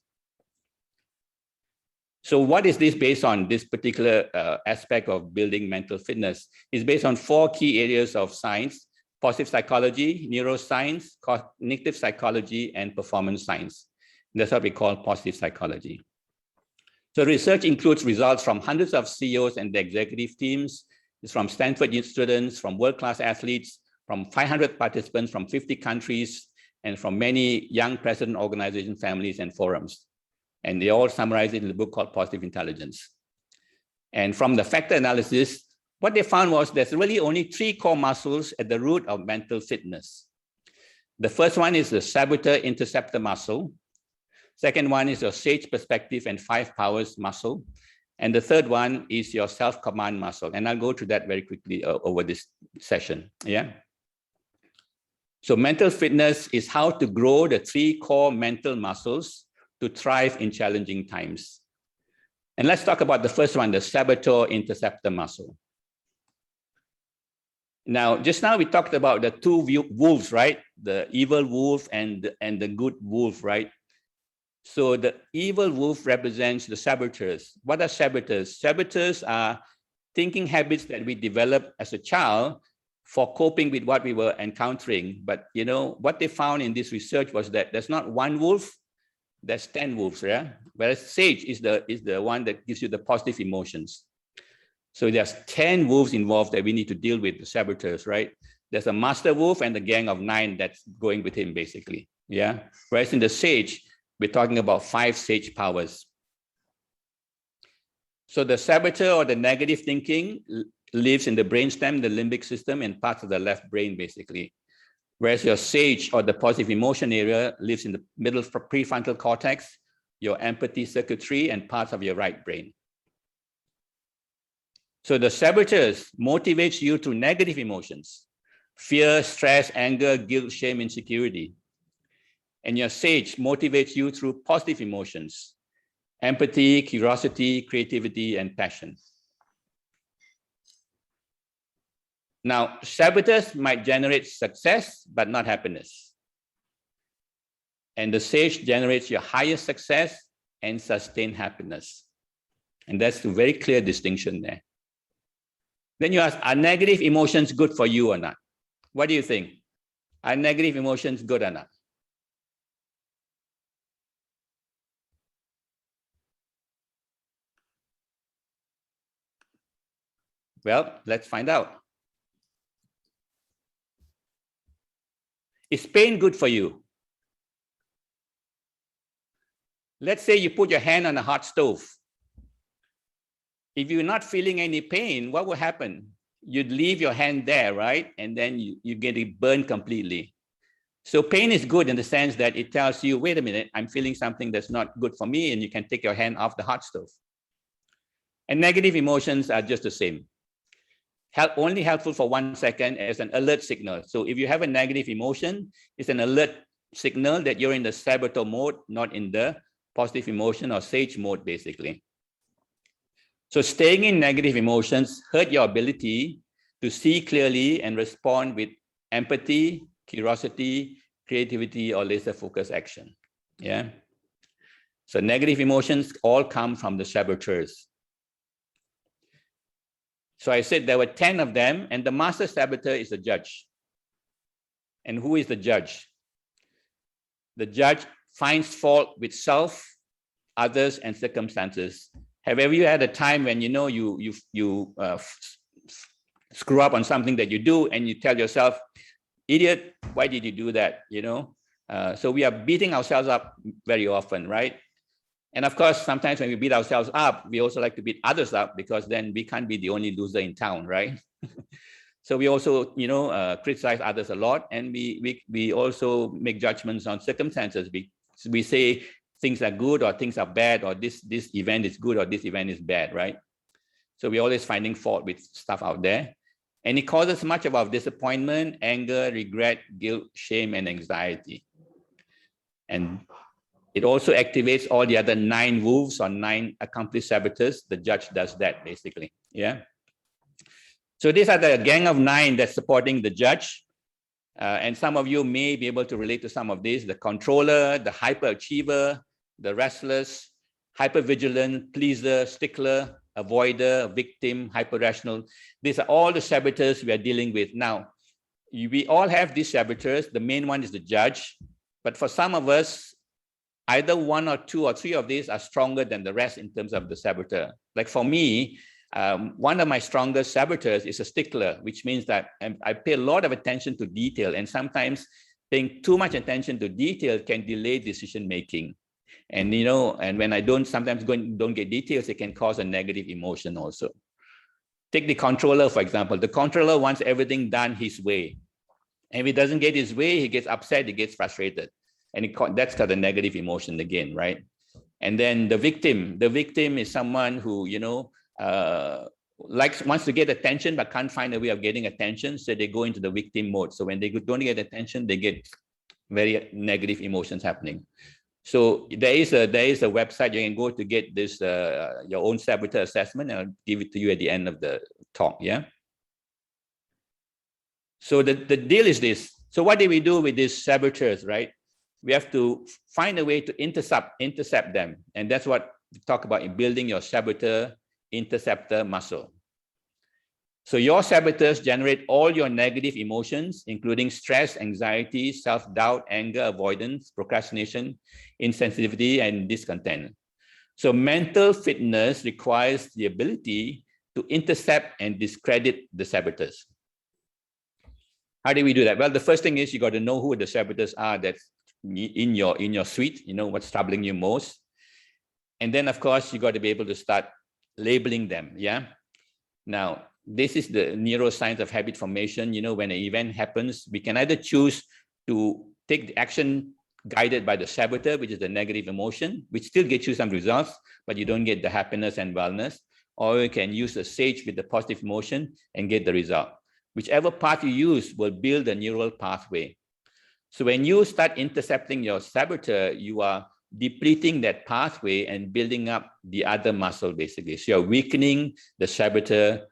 So what is this based on, this particular aspect of building mental fitness? It's based on 4 key areas of science: positive psychology, neuroscience, cognitive psychology, and performance science. That's what we call positive psychology. So research includes results from hundreds of CEOs and their executive teams. It's from Stanford students, from world-class athletes, from 500 participants from 50 countries, and from many young president organization families and forums. And they all summarize it in the book called Positive Intelligence. And from the factor analysis, what they found was there's really only 3 core muscles at the root of mental fitness. The first one is the saboteur-interceptor muscle. Second one is your sage perspective and 5 powers muscle. And the third one is your self-command muscle. And I'll go through that very quickly over this session, yeah? So mental fitness is how to grow the 3 core mental muscles to thrive in challenging times. And let's talk about the first one, the saboteur-interceptor muscle. Now, just now we talked about the two wolves, right? The evil wolf and the good wolf, right? So the evil wolf represents the saboteurs. What are saboteurs? Saboteurs are thinking habits that we developed as a child for coping with what we were encountering. But you know, what they found in this research was that there's not one wolf, there's 10 wolves, yeah? Whereas sage is the one that gives you the positive emotions. So there's 10 wolves involved that we need to deal with, the saboteurs, right? There's a master wolf and a gang of 9 that's going with him, basically, yeah? Whereas in the sage, we're talking about 5 sage powers. So the saboteur or the negative thinking lives in the brainstem, the limbic system, and parts of the left brain, basically. Whereas your sage or the positive emotion area lives in the middle prefrontal cortex, your empathy circuitry, and parts of your right brain. So the saboteurs motivates you through negative emotions, fear, stress, anger, guilt, shame, insecurity. And your sage motivates you through positive emotions, empathy, curiosity, creativity, and passion. Now, saboteurs might generate success, but not happiness. And the sage generates your highest success and sustained happiness. And that's a very clear distinction there. Then you ask, are negative emotions good for you or not? What do you think? Are negative emotions good or not? Well, let's find out. Is pain good for you? Let's say you put your hand on a hot stove. If you're not feeling any pain, what will happen? You'd leave your hand there, right? And then you get it burned completely. So pain is good in the sense that it tells you, wait a minute, I'm feeling something that's not good for me, and you can take your hand off the hot stove. And negative emotions are just the same. Only helpful for 1 second as an alert signal. So if you have a negative emotion, it's an alert signal that you're in the saboteur mode, not in the positive emotion or sage mode, basically. So staying in negative emotions hurt your ability to see clearly and respond with empathy, curiosity, creativity, or laser focus action. Yeah. So negative emotions all come from the saboteurs. So I said there were 10 of them, and the master saboteur is the judge. And who is the judge? The judge finds fault with self, others, and circumstances. Have you had a time when you screw up on something that you do, and you tell yourself, idiot, why did you do that? So we are beating ourselves up very often, right? And of course, sometimes when we beat ourselves up, we also like to beat others up, because then we can't be the only loser in town, right? So we also, criticize others a lot, and we also make judgments on circumstances. We say things are good or things are bad, or this event is good or this event is bad, right? So we're always finding fault with stuff out there. And it causes much of our disappointment, anger, regret, guilt, shame, and anxiety. And it also activates all the other 9 wolves or 9 accomplished saboteurs. The judge does that, basically, yeah? So these are the gang of 9 that's supporting the judge. And some of you may be able to relate to some of these: the controller, the hyperachiever, the restless, hypervigilant, pleaser, stickler, avoider, victim, hyper-rational. These are all the saboteurs we are dealing with. Now, we all have these saboteurs. The main one is the judge. But for some of us, either 1 or 2 or 3 of these are stronger than the rest in terms of the saboteur. Like for me, one of my strongest saboteurs is a stickler, which means that I pay a lot of attention to detail, and sometimes paying too much attention to detail can delay decision-making. And, and when I sometimes don't get details, it can cause a negative emotion also. Take the controller, for example. The controller wants everything done his way. And if he doesn't get his way, he gets upset, he gets frustrated. And that's got a negative emotion again, right? And then the victim is someone who, wants to get attention, but can't find a way of getting attention. So they go into the victim mode. So when they don't get attention, they get very negative emotions happening. So there is a website you can go to get this, your own saboteur assessment, and I'll give it to you at the end of the talk, yeah? So the deal is this. So what do we do with these saboteurs, right? We have to find a way to intercept them. And that's what we talk about in building your saboteur-interceptor muscle. So your saboteurs generate all your negative emotions, including stress, anxiety, self-doubt, anger, avoidance, procrastination, insensitivity, and discontent. So mental fitness requires the ability to intercept and discredit the saboteurs. How do we do that? Well, the first thing is you got to know who the saboteurs are that's in your suite, you know, what's troubling you most. And then, of course, you got to be able to start labeling them, yeah? Now, this is the neuroscience of habit formation. You know, when an event happens, we can either choose to take the action guided by the saboteur, which is the negative emotion, which still gets you some results, but you don't get the happiness and wellness, or you can use the sage with the positive emotion and get the result. Whichever path you use will build a neural pathway. So when you start intercepting your saboteur, you are depleting that pathway and building up the other muscle, basically. So you're weakening the saboteur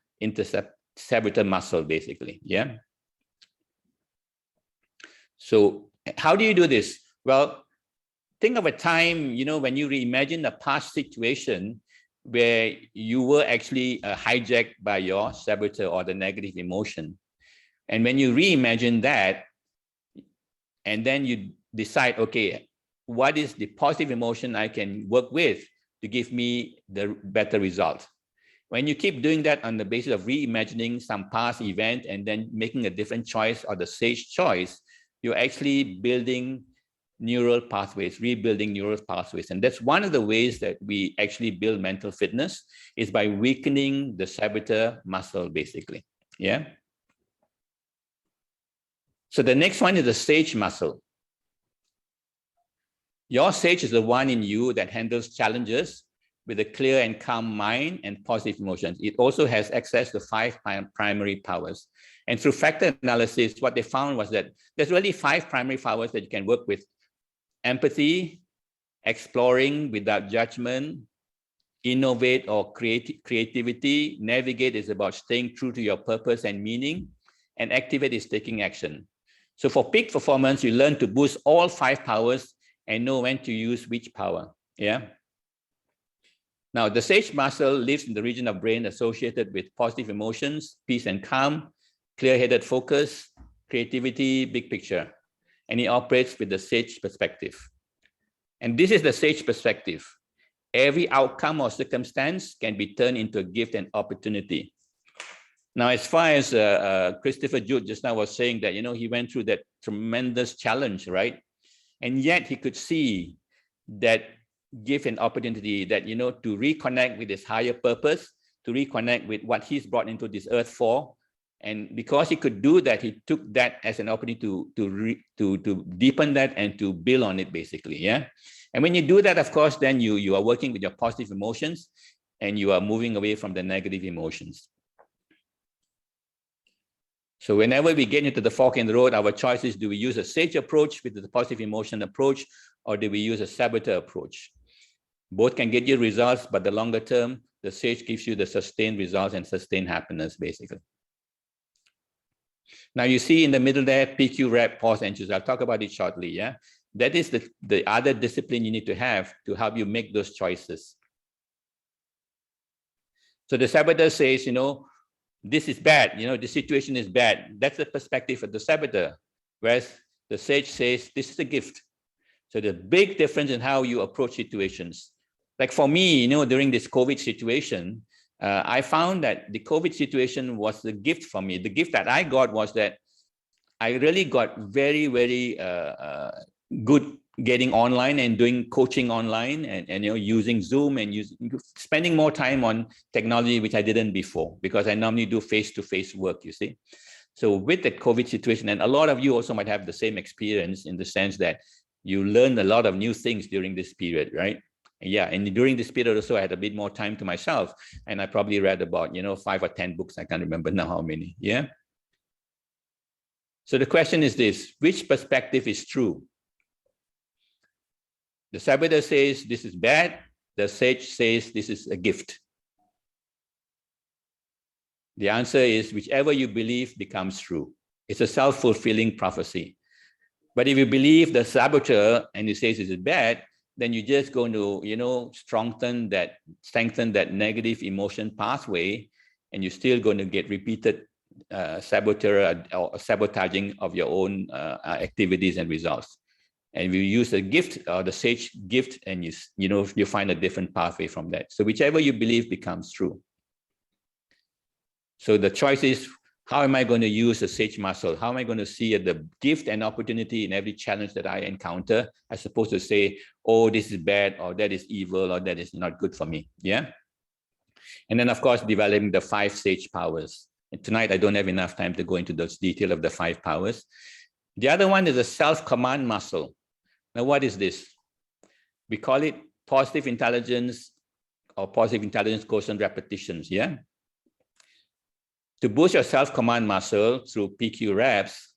muscle, basically, yeah? So how do you do this? Well, think of a time, you know, when you reimagine a past situation where you were actually hijacked by your saboteur or the negative emotion. And when you reimagine that, and then you decide, okay, what is the positive emotion I can work with to give me the better result? When you keep doing that on the basis of reimagining some past event and then making a different choice or the sage choice, you're actually building neural pathways, rebuilding neural pathways. And that's one of the ways that we actually build mental fitness, is by weakening the saboteur muscle, basically, yeah? So the next one is the sage muscle. Your sage is the one in you that handles challenges with a clear and calm mind and positive emotions. It also has access to 5 primary powers. And through factor analysis, what they found was that there's really 5 primary powers that you can work with: empathy, exploring without judgment, innovate or creativity, navigate is about staying true to your purpose and meaning, and activate is taking action. So for peak performance, you learn to boost all 5 powers and know when to use which power, yeah? Now, the sage muscle lives in the region of brain associated with positive emotions, peace and calm, clear-headed focus, creativity, big picture. And it operates with the sage perspective. And this is the sage perspective. Every outcome or circumstance can be turned into a gift and opportunity. Now, as far as Christopher Jude just now was saying that, you know, he went through that tremendous challenge, right? And yet he could see that gift and opportunity, that, you know, to reconnect with his higher purpose, to reconnect with what he's brought into this earth for. And because he could do that, he took that as an opportunity to deepen that and to build on it, basically, yeah? And when you do that, of course, then you are working with your positive emotions and you are moving away from the negative emotions. So whenever we get into the fork in the road, our choice is, do we use a sage approach with the positive emotion approach, or do we use a saboteur approach? Both can get you results, but the longer term, the sage gives you the sustained results and sustained happiness, basically. Now you see in the middle there, PQ, rep, pause, and choose. I'll talk about it shortly, yeah? That is the other discipline you need to have to help you make those choices. So the saboteur says, you know, this is bad, you know, the situation is bad. That's the perspective of the saboteur. Whereas the sage says, this is a gift. So the big difference in how you approach situations. Like for me, you know, during this COVID situation, I found that the COVID situation was the gift for me. The gift that I got was that I really got very, very good getting online and doing coaching online and you know, using Zoom and spending more time on technology, which I didn't before, because I normally do face-to-face work, you see. So with the COVID situation, and a lot of you also might have the same experience in the sense that you learn a lot of new things during this period, right? Yeah, and during this period also, I had a bit more time to myself, and I probably read about, you know, 5 or 10 books. I can't remember now how many, yeah? So the question is this: which perspective is true? The saboteur says this is bad. The sage says this is a gift. The answer is whichever you believe becomes true. It's a self-fulfilling prophecy. But if you believe the saboteur and he says it's bad, then you're just going to, strengthen that negative emotion pathway, and you're still going to get repeated saboteur or sabotaging of your own activities and results. And you use the gift or the sage gift, and you find a different pathway from that. So whichever you believe becomes true. So the choice is, how am I going to use the sage muscle? How am I going to see the gift and opportunity in every challenge that I encounter, as opposed to say, oh, this is bad, or that is evil, or that is not good for me. Yeah. And then, of course, developing the 5 sage powers. And tonight, I don't have enough time to go into those details of the 5 powers. The other one is a self-command muscle. Now, what is this? We call it positive intelligence or positive intelligence quotient repetitions. Yeah. To boost your self-command muscle through PQ reps,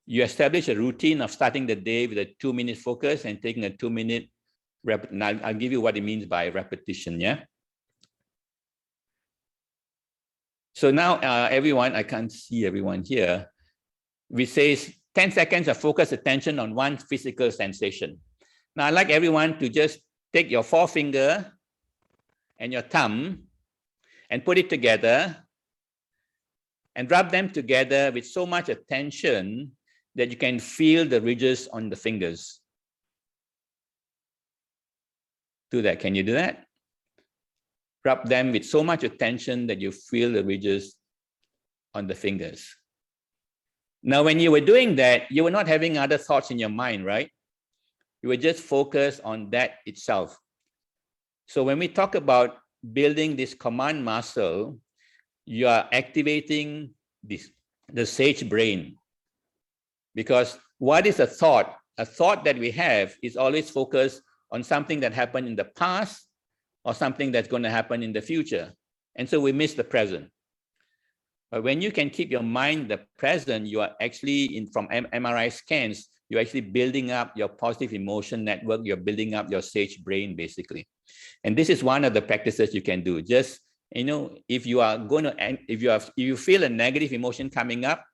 you establish a routine of starting the day with a 2-minute focus and taking a 2-minute rep. Now, I'll give you what it means by repetition, yeah? So now, everyone, I can't see everyone here. We say 10 seconds of focused attention on one physical sensation. Now, I'd like everyone to just take your forefinger and your thumb and put it together and rub them together with so much attention that you can feel the ridges on the fingers. Do that. Can you do that? Rub them with so much attention that you feel the ridges on the fingers. Now, when you were doing that, you were not having other thoughts in your mind, right? You were just focused on that itself. So when we talk about building this command muscle, you are activating the sage brain. Because what is a thought? A thought that we have is always focused on something that happened in the past or something that's going to happen in the future. And so we miss the present. But when you can keep your mind the present, you are actually, from MRI scans, you're actually building up your positive emotion network. You're building up your sage brain, basically. And this is one of the practices you can do. Just, if you feel a negative emotion coming up,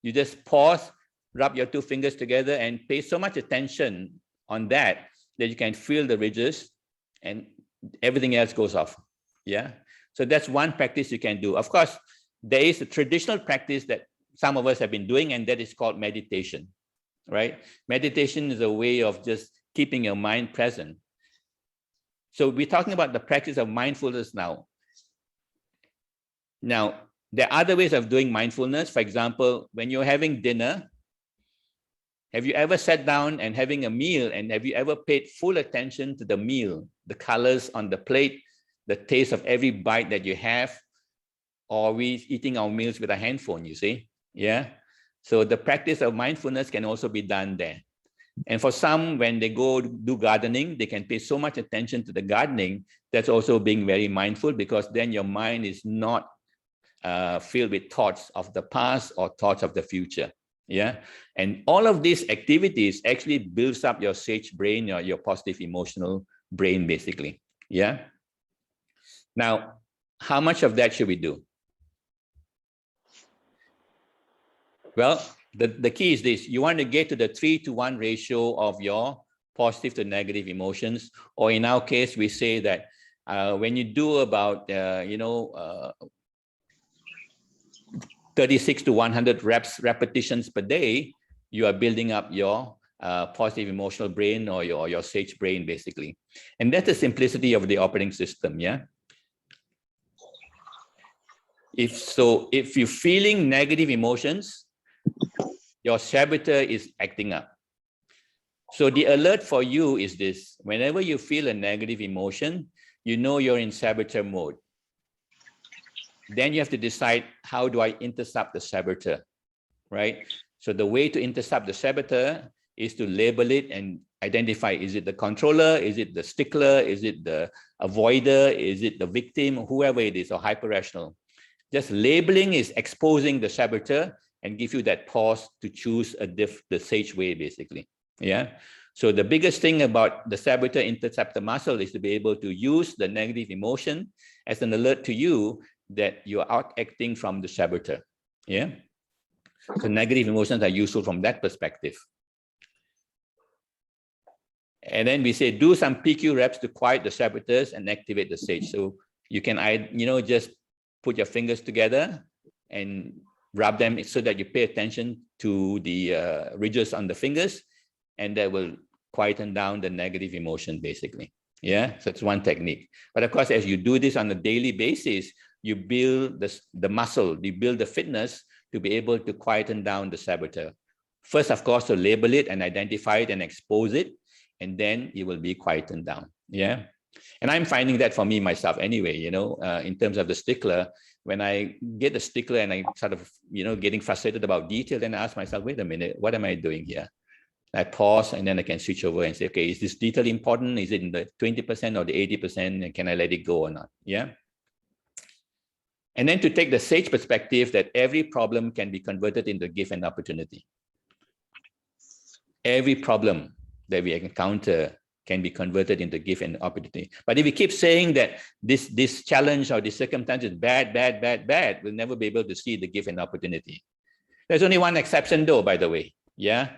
you just pause, rub your 2 fingers together and pay so much attention on that you can feel the ridges and everything else goes off. Yeah. So that's one practice you can do. Of course, there is a traditional practice that some of us have been doing, and that is called meditation, right? Meditation is a way of just keeping your mind present. So we're talking about the practice of mindfulness now. Now, there are other ways of doing mindfulness. For example, when you're having dinner, have you ever sat down and having a meal, and have you ever paid full attention to the meal, the colors on the plate, the taste of every bite that you have? Or are we eating our meals with a handphone, you see? Yeah. So the practice of mindfulness can also be done there. And for some, when they go do gardening, they can pay so much attention to the gardening. That's also being very mindful, because then your mind is not filled with thoughts of the past or thoughts of the future. Yeah. And all of these activities actually builds up your sage brain, or your positive emotional brain, basically. Yeah. Now, how much of that should we do? Well, the key is this: you want to get to the 3-to-1 ratio of your positive to negative emotions, or in our case, we say that when you do about 36 to 100 repetitions per day, you are building up your positive emotional brain, or your sage brain, basically. And that's the simplicity of the operating system. Yeah. If you're feeling negative emotions, your saboteur is acting up. So the alert for you is this: whenever you feel a negative emotion, you know you're in saboteur mode. Then you have to decide, how do I intercept the saboteur, right? So the way to intercept the saboteur is to label it and identify, is it the controller? Is it the stickler? Is it the avoider? Is it the victim? Whoever it is, or hyper-rational. Just labeling is exposing the saboteur and give you that pause to choose the sage way, basically. Yeah. So the biggest thing about the saboteur interceptor muscle is to be able to use the negative emotion as an alert to you that you're out acting from the saboteur. Yeah. So negative emotions are useful from that perspective. And then we say, do some PQ reps to quiet the saboteurs and activate the sage. So you can, just put your fingers together and rub them so that you pay attention to the ridges on the fingers, and that will quieten down the negative emotion, basically. Yeah, so it's one technique. But of course, as you do this on a daily basis, you build the muscle, you build the fitness to be able to quieten down the saboteur. First, of course, to label it and identify it and expose it, and then it will be quietened down. Yeah. And I'm finding that for me myself anyway, in terms of the stickler, when I get the stickler and I sort of, getting frustrated about detail, then I ask myself, wait a minute, what am I doing here? I pause, and then I can switch over and say, okay, is this detail important? Is it in the 20% or the 80%? And can I let it go or not? Yeah. And then to take the sage perspective that every problem can be converted into a gift and opportunity. Every problem that we encounter can be converted into gift and opportunity. But if we keep saying that this challenge or this circumstance is bad, we'll never be able to see the gift and opportunity. There's only one exception though, by the way. Yeah.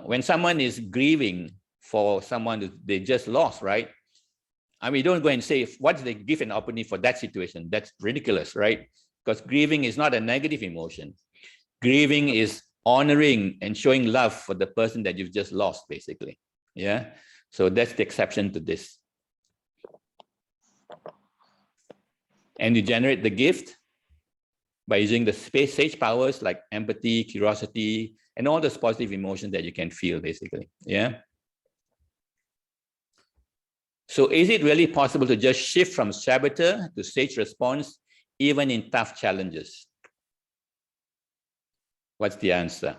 When someone is grieving for someone they just lost, right? I mean, don't go and say, what's the gift and opportunity for that situation? That's ridiculous, right? Because grieving is not a negative emotion. Grieving is honoring and showing love for the person that you've just lost, basically. Yeah. So that's the exception to this. And you generate the gift by using the sage powers like empathy, curiosity, and all those positive emotions that you can feel, basically. Yeah. So is it really possible to just shift from saboteur to sage response, even in tough challenges? What's the answer?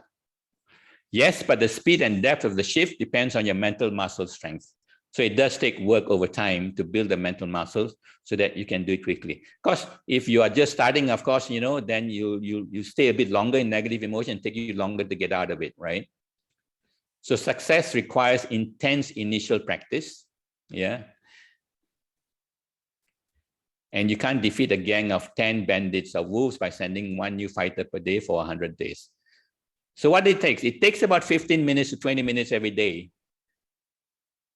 Yes, but the speed and depth of the shift depends on your mental muscle strength. So it does take work over time to build the mental muscles so that you can do it quickly. Because if you are just starting, of course, then you stay a bit longer in negative emotion, take you longer to get out of it, right? So success requires intense initial practice. Yeah. And you can't defeat a gang of 10 bandits or wolves by sending one new fighter per day for 100 days. So what it takes about 15 minutes to 20 minutes every day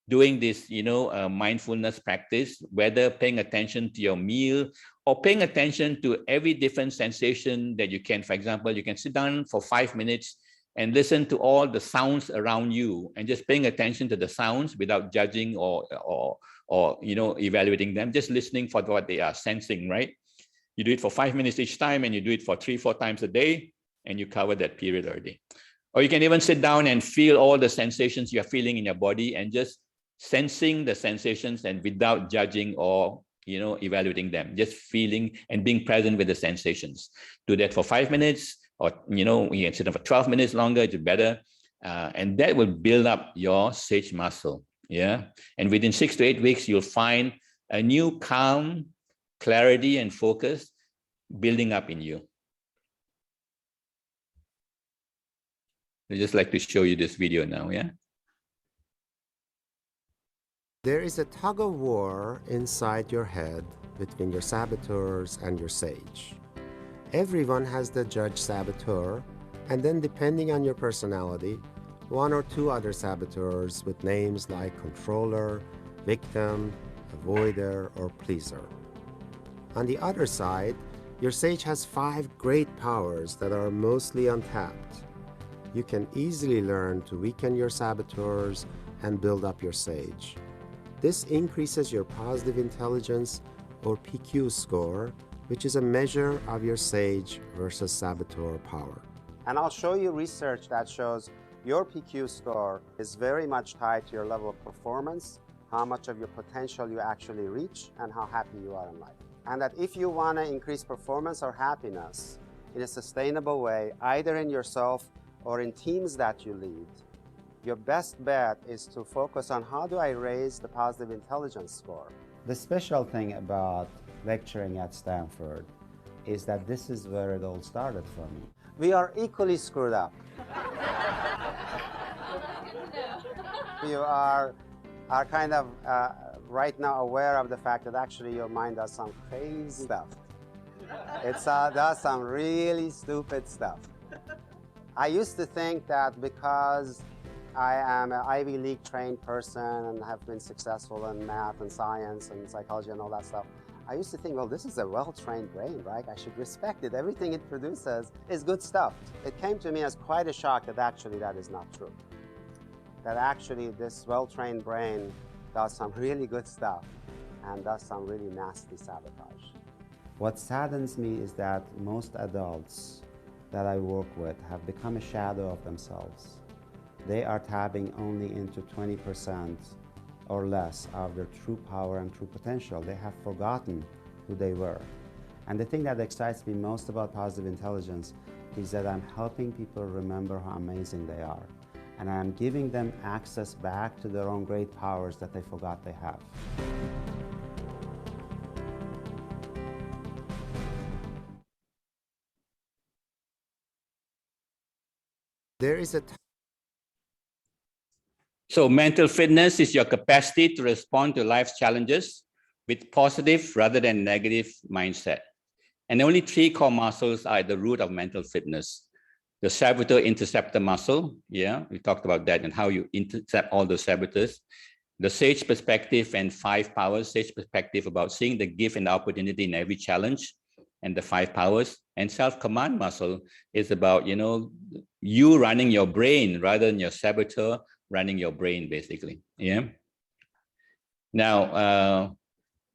doing this, mindfulness practice, whether paying attention to your meal or paying attention to every different sensation that you can. For example, you can sit down for 5 minutes and listen to all the sounds around you and just paying attention to the sounds without judging or evaluating them, just listening for what they are sensing, right? You do it for 5 minutes each time, and you do it for 3-4 times a day, and you cover that period already. Or you can even sit down and feel all the sensations you're feeling in your body and just sensing the sensations and without judging or evaluating them, just feeling and being present with the sensations. Do that for 5 minutes, or you can sit down for 12 minutes longer, it's better. And that will build up your sage muscle. Yeah. And within 6 to 8 weeks, you'll find a new calm, clarity, and focus building up in you. I'd just like to show you this video now. Yeah. There is a tug of war inside your head between your saboteurs and your sage. Everyone has the judge saboteur, and then depending on your personality, 1 or 2 other saboteurs with names like controller, victim, avoider, or pleaser. On the other side, your sage has 5 great powers that are mostly untapped. You can easily learn to weaken your saboteurs and build up your sage. This increases your positive intelligence or PQ score, which is a measure of your sage versus saboteur power. And I'll show you research that shows your PQ score is very much tied to your level of performance, how much of your potential you actually reach, and how happy you are in life. And that if you want to increase performance or happiness in a sustainable way, either in yourself or in teams that you lead, your best bet is to focus on how do I raise the positive intelligence score. The special thing about lecturing at Stanford is that this is where it all started for me. We are equally screwed up. You are kind of right now aware of the fact that actually your mind does some crazy stuff. It does some really stupid stuff. I used to think that because I am an Ivy League trained person and have been successful in math and science and psychology and all that stuff, I used to think, well, this is a well-trained brain, right? I should respect it. Everything it produces is good stuff. It came to me as quite a shock that actually that is not true. That actually this well-trained brain does some really good stuff and does some really nasty sabotage. What saddens me is that most adults that I work with have become a shadow of themselves. They are tapping only into 20% or less of their true power and true potential. They have forgotten who they were. And the thing that excites me most about positive intelligence is that I'm helping people remember how amazing they are. And I'm giving them access back to their own great powers that they forgot they have. There is a So mental fitness is your capacity to respond to life's challenges with positive rather than negative mindset. And only 3 core muscles are at the root of mental fitness. The saboteur-interceptor muscle, yeah, we talked about that and how you intercept all those saboteurs. The sage perspective and 5 powers, sage perspective about seeing the gift and the opportunity in every challenge, and the 5 powers. And self-command muscle is about, you running your brain rather than your saboteur running your brain, basically. Yeah. Now,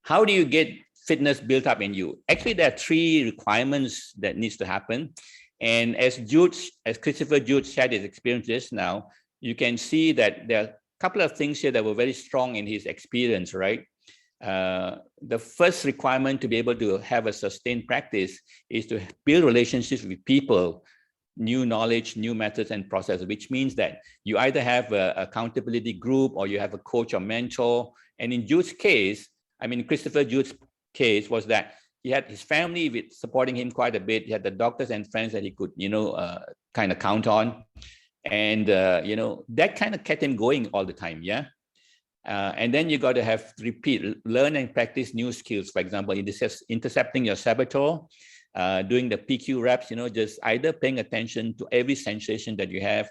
how do you get fitness built up in you? Actually, there are 3 requirements that needs to happen. And as Christopher Jude shared his experiences now, you can see that there are a couple of things here that were very strong in his experience, right? The first requirement to be able to have a sustained practice is to build relationships with people, new knowledge, new methods and processes, which means that you either have an accountability group or you have a coach or mentor. And in Jude's case, Christopher Jude's case was that he had his family with supporting him quite a bit. He had the doctors and friends that he could, kind of count on. And, that kind of kept him going all the time. Yeah. And then you got to have learn and practice new skills. For example, intercepting your saboteur, doing the PQ reps, just either paying attention to every sensation that you have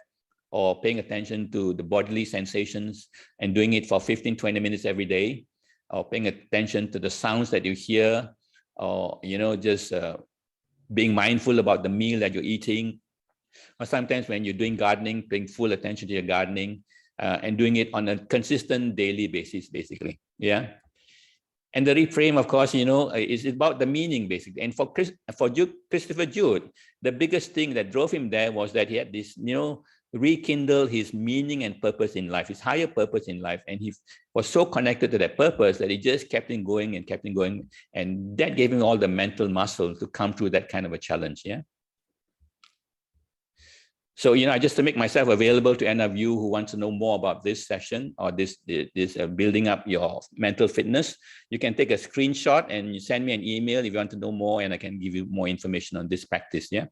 or paying attention to the bodily sensations and doing it for 15, 20 minutes every day, or paying attention to the sounds that you hear, or, just being mindful about the meal that you're eating. Or sometimes when you're doing gardening, paying full attention to your gardening and doing it on a consistent daily basis, basically. Yeah. And the reframe, of course, is about the meaning, basically. And for Christopher Jude, the biggest thing that drove him there was that he had this, rekindle his meaning and purpose in life, his higher purpose in life. And he was so connected to that purpose that he just kept on going and kept on going. And that gave him all the mental muscle to come through that kind of a challenge. Yeah. So, just to make myself available to any of you who want to know more about this session or this building up your mental fitness, you can take a screenshot and you send me an email if you want to know more, and I can give you more information on this practice. Yeah.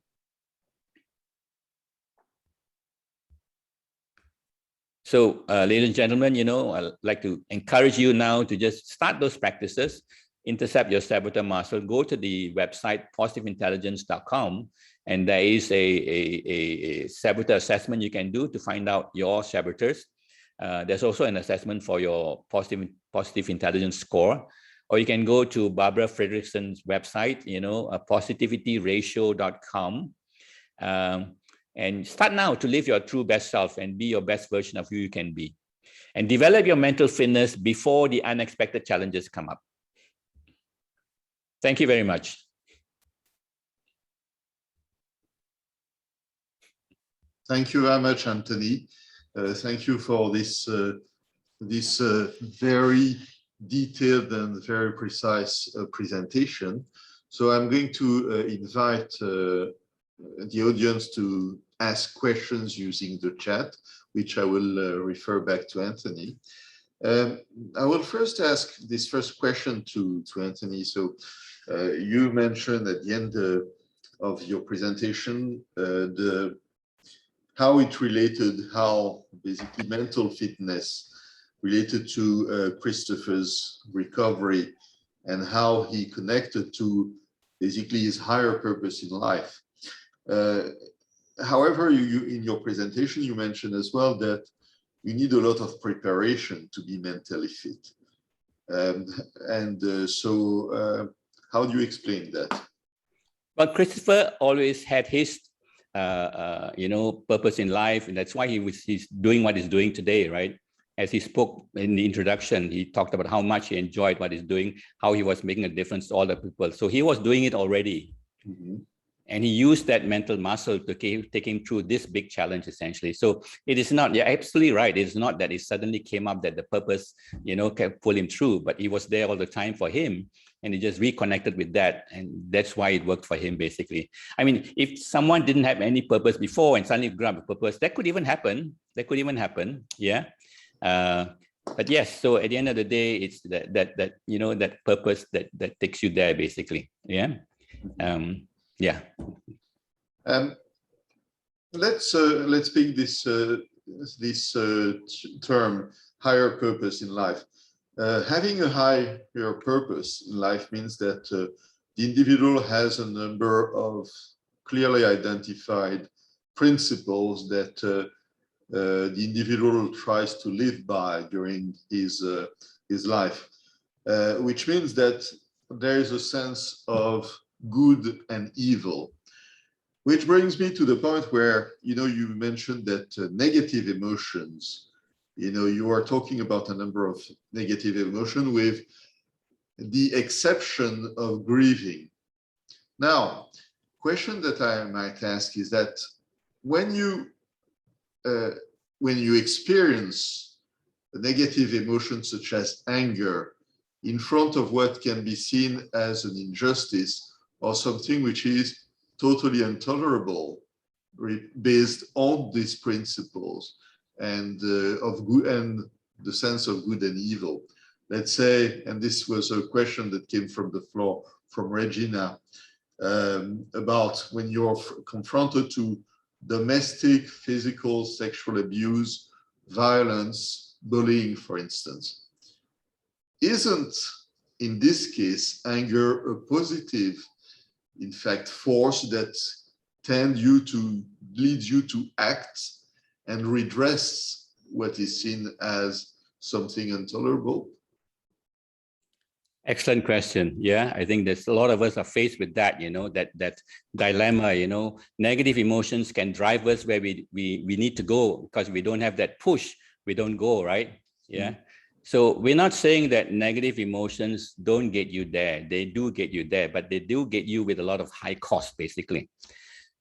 So, ladies and gentlemen, I'd like to encourage you now to just start those practices, intercept your saboteur muscle, go to the website positiveintelligence.com, and there is a saboteur assessment you can do to find out your saboteurs. There's also an assessment for your positive intelligence score, or you can go to Barbara Fredrickson's website, positivityratio.com, and start now to live your true best self and be your best version of who you can be, and develop your mental fitness before the unexpected challenges come up. Thank you very much. Thank you very much, Anthony. Thank you for this very detailed and very precise presentation. So I'm going to invite the audience to ask questions using the chat, which I will refer back to Anthony. I will first ask this first question to Anthony. So you mentioned at the end of your presentation how it related, how basically mental fitness related to Christopher's recovery and how he connected to basically his higher purpose in life. however, you in your presentation, you mentioned as well that you need a lot of preparation to be mentally fit. How do you explain that? Well, Christopher always had his, purpose in life, and that's why he's doing what he's doing today, right? As he spoke in the introduction, he talked about how much he enjoyed what he's doing, how he was making a difference to all the people. So he was doing it already. Mm-hmm. And he used that mental muscle to take him through this big challenge, essentially. So it is not, you're absolutely right. It's not that it suddenly came up that the purpose, can pull him through, but he was there all the time for him. And he just reconnected with that. And that's why it worked for him, basically. I mean, if someone didn't have any purpose before and suddenly grabbed a purpose, that could even happen. Yeah. But yes, so at the end of the day, it's that purpose that takes you there, basically. Yeah. Yeah. Let's pick this term, higher purpose in life. Having a higher purpose in life means that the individual has a number of clearly identified principles that the individual tries to live by during his life, which means that there is a sense of good and evil, which brings me to the point where, you mentioned that negative emotions, you are talking about a number of negative emotions with the exception of grieving. Now, question that I might ask is that when you experience a negative emotion such as anger in front of what can be seen as an injustice or something which is totally intolerable based on these principles and of good and the sense of good and evil. Let's say, and this was a question that came from the floor from Regina, about when you're confronted to domestic, physical, sexual abuse, violence, bullying, for instance. Isn't, in this case, anger a positive, in fact, force that leads you to act and redress what is seen as something intolerable? Excellent question. Yeah, I think there's a lot of us are faced with that, that dilemma, negative emotions can drive us where we need to go, because we don't have that push, we don't go, right? Yeah. Mm-hmm. So we're not saying that negative emotions don't get you there. They do get you there, but they do get you with a lot of high cost, basically.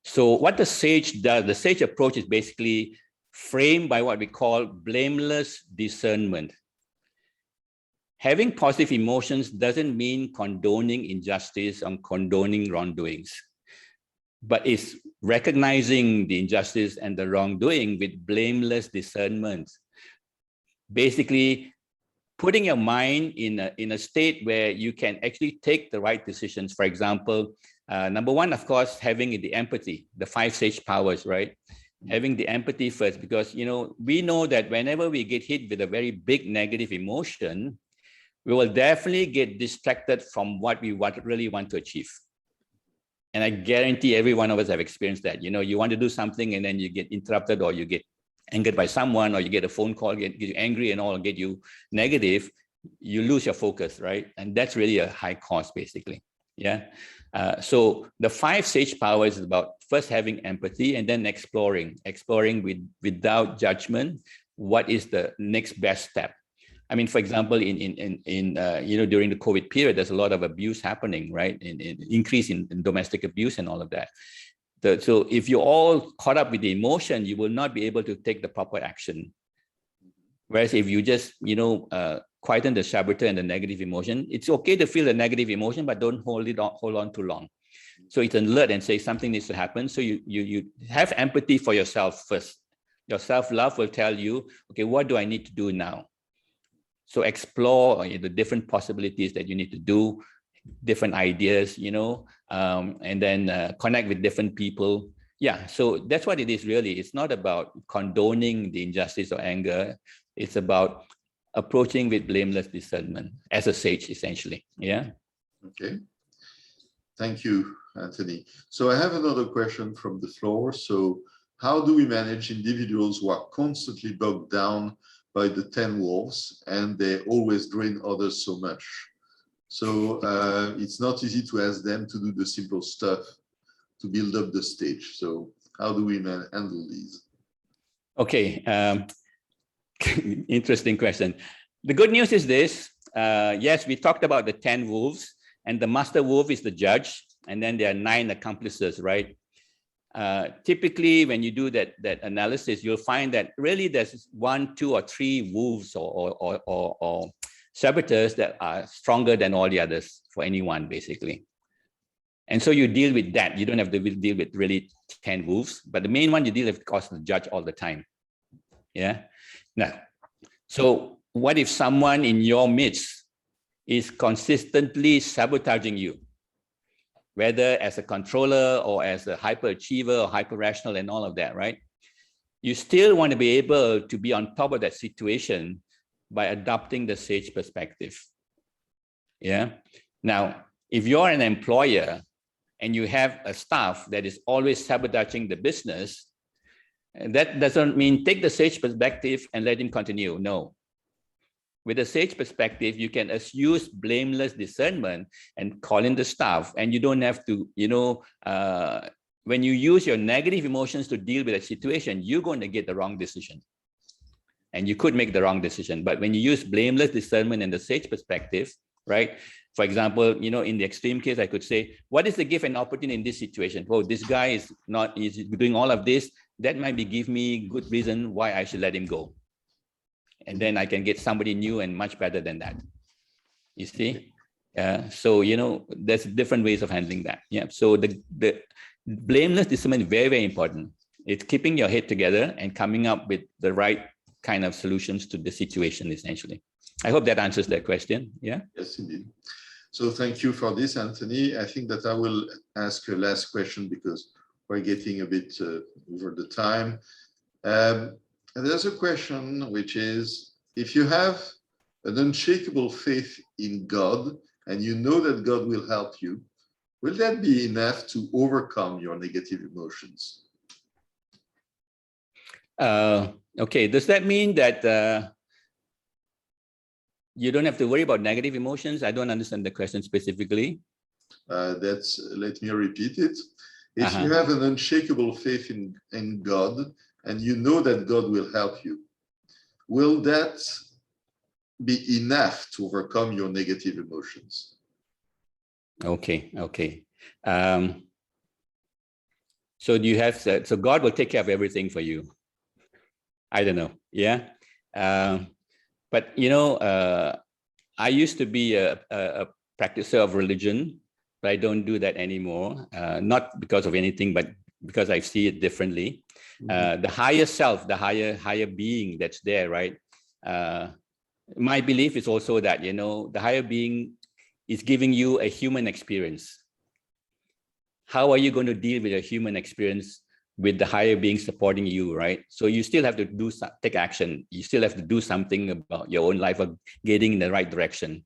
So what the SAGE does, the SAGE approach is basically framed by what we call blameless discernment. Having positive emotions doesn't mean condoning injustice or condoning wrongdoings, but it's recognizing the injustice and the wrongdoing with blameless discernment. Basically, putting your mind in a state where you can actually take the right decisions. For example, number one, of course, having the empathy, the 5 SAGE powers, right? Having the empathy first, because, we know that whenever we get hit with a very big negative emotion, we will definitely get distracted from what we really want to achieve. And I guarantee every one of us have experienced that. You want to do something and then you get interrupted, or you get angered by someone, or you get a phone call, get you angry and all, get you negative, you lose your focus, right? And that's really a high cost, basically. Yeah. So the 5 SAGE powers is about first having empathy and then exploring without judgment. What is the next best step? I mean, for example, in during the COVID period, there's a lot of abuse happening, right? In increase in domestic abuse and all of that. So if you're all caught up with the emotion, you will not be able to take the proper action. Whereas if you just, quieten the saboteur and the negative emotion, it's okay to feel the negative emotion, but don't hold on too long. So it's alert and say something needs to happen. So you have empathy for yourself first. Your self-love will tell you, okay, what do I need to do now? So explore the different possibilities that you need to do, different ideas, and then connect with different people. Yeah, so that's what it is really. It's not about condoning the injustice or anger. It's about approaching with blameless discernment as a SAGE, essentially. Yeah. Okay. Thank you. Anthony. So I have another question from the floor. So how do we manage individuals who are constantly bogged down by the 10 wolves and they always drain others so much? So it's not easy to ask them to do the simple stuff to build up the stage. So how do we handle these? Okay, interesting question. The good news is this. Yes, we talked about the 10 wolves, and the master wolf is the judge, and then there are 9 accomplices, right? Typically, when you do that analysis, you'll find that really there's 1, 2, or 3 wolves or saboteurs that are stronger than all the others for anyone, basically. And so you deal with that. You don't have to deal with really 10 wolves, but the main one you deal with, of course, the judge all the time. Yeah. Now, so what if someone in your midst is consistently sabotaging you, whether as a controller or as a hyperachiever or hyper-rational and all of that, right? You still want to be able to be on top of that situation by adopting the sage perspective. Yeah. Now, if you're an employer and you have a staff that is always sabotaging the business, that doesn't mean take the sage perspective and let him continue. No. With a sage perspective, you can use blameless discernment and call in the staff, and you don't have to, when you use your negative emotions to deal with a situation, you're going to get the wrong decision. And you could make the wrong decision. But when you use blameless discernment and the sage perspective, right? For example, in the extreme case, I could say, what is the gift and opportunity in this situation? Oh, this guy is doing all of this. That might give me good reason why I should let him go. And then I can get somebody new and much better than that. You see? So, there's different ways of handling that. Yeah. So the blameless discernment is very, very important. It's keeping your head together and coming up with the right kind of solutions to the situation, essentially. I hope that answers that question. Yeah. Yes, indeed. So thank you for this, Anthony. I think that I will ask a last question because we're getting a bit over the time. There's a question which is, if you have an unshakable faith in God and you know that God will help you, will that be enough to overcome your negative emotions? Okay, does that mean that you don't have to worry about negative emotions? I don't understand the question specifically. Let me repeat it. If you have an unshakable faith in God and you know that God will help you, will that be enough to overcome your negative emotions? Okay. So do you have, so God will take care of everything for you? I don't know. Yeah. But I used to be a practicer of religion, but I don't do that anymore. Not because of anything, but because I see it differently. The higher self, the higher being that's there, right? My belief is also that, the higher being is giving you a human experience. How are you going to deal with a human experience with the higher being supporting you, right? So you still have to take action. You still have to do something about your own life of getting in the right direction,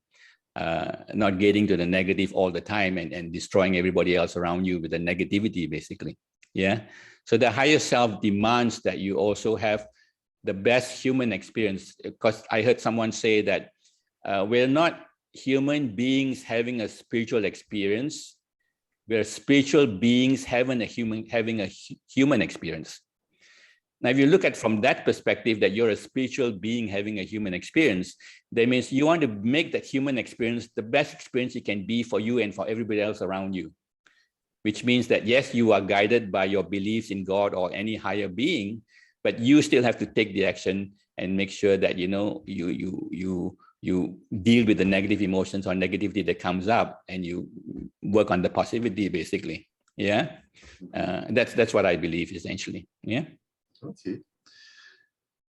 not getting to the negative all the time and destroying everybody else around you with the negativity, basically. Yeah. So the higher self demands that you also have the best human experience, because I heard someone say that we're not human beings having a spiritual experience. We're spiritual beings having a human experience. Now, if you look at from that perspective, that you're a spiritual being having a human experience, that means you want to make that human experience the best experience it can be for you and for everybody else around you. Which means that, yes, you are guided by your beliefs in God or any higher being, but you still have to take the action and make sure that, you deal with the negative emotions or negativity that comes up, and you work on the positivity, basically. Yeah. That's what I believe, essentially. Yeah. Okay.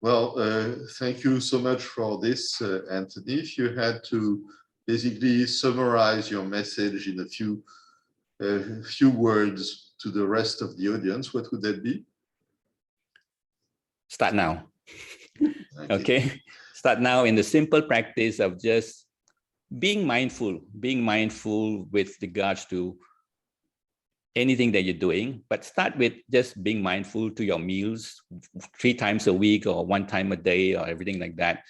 Well, thank you so much for this, Anthony. If you had to basically summarize your message in a few words to the rest of the audience, what would that be? Start now. Okay. Start now in the simple practice of just being mindful with regards to anything that you're doing, but start with just being mindful to your meals 3 times a week or 1 time a day or everything like that.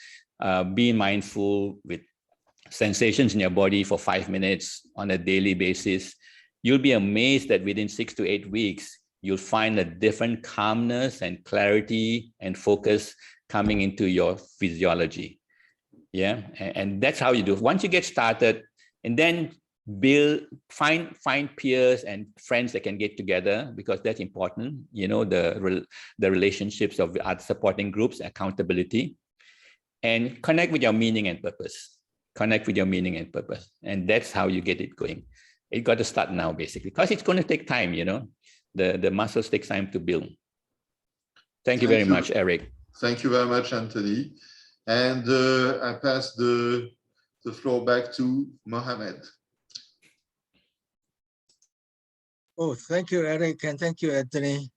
Be mindful with sensations in your body for 5 minutes on a daily basis. You'll be amazed that within 6 to 8 weeks, you'll find a different calmness and clarity and focus coming into your physiology. Yeah, and that's how you do it. Once you get started, and then find peers and friends that can get together, because that's important. You know, the relationships of other supporting groups, accountability, and connect with your meaning and purpose. Connect with your meaning and purpose, and that's how you get it going. It got to start now, basically, because it's going to take time. You know, the muscles take time to build. Thank you very much, Eric. Thank you very much, Anthony. And I pass the floor back to Mohammed. Oh, thank you, Eric, and thank you, Anthony.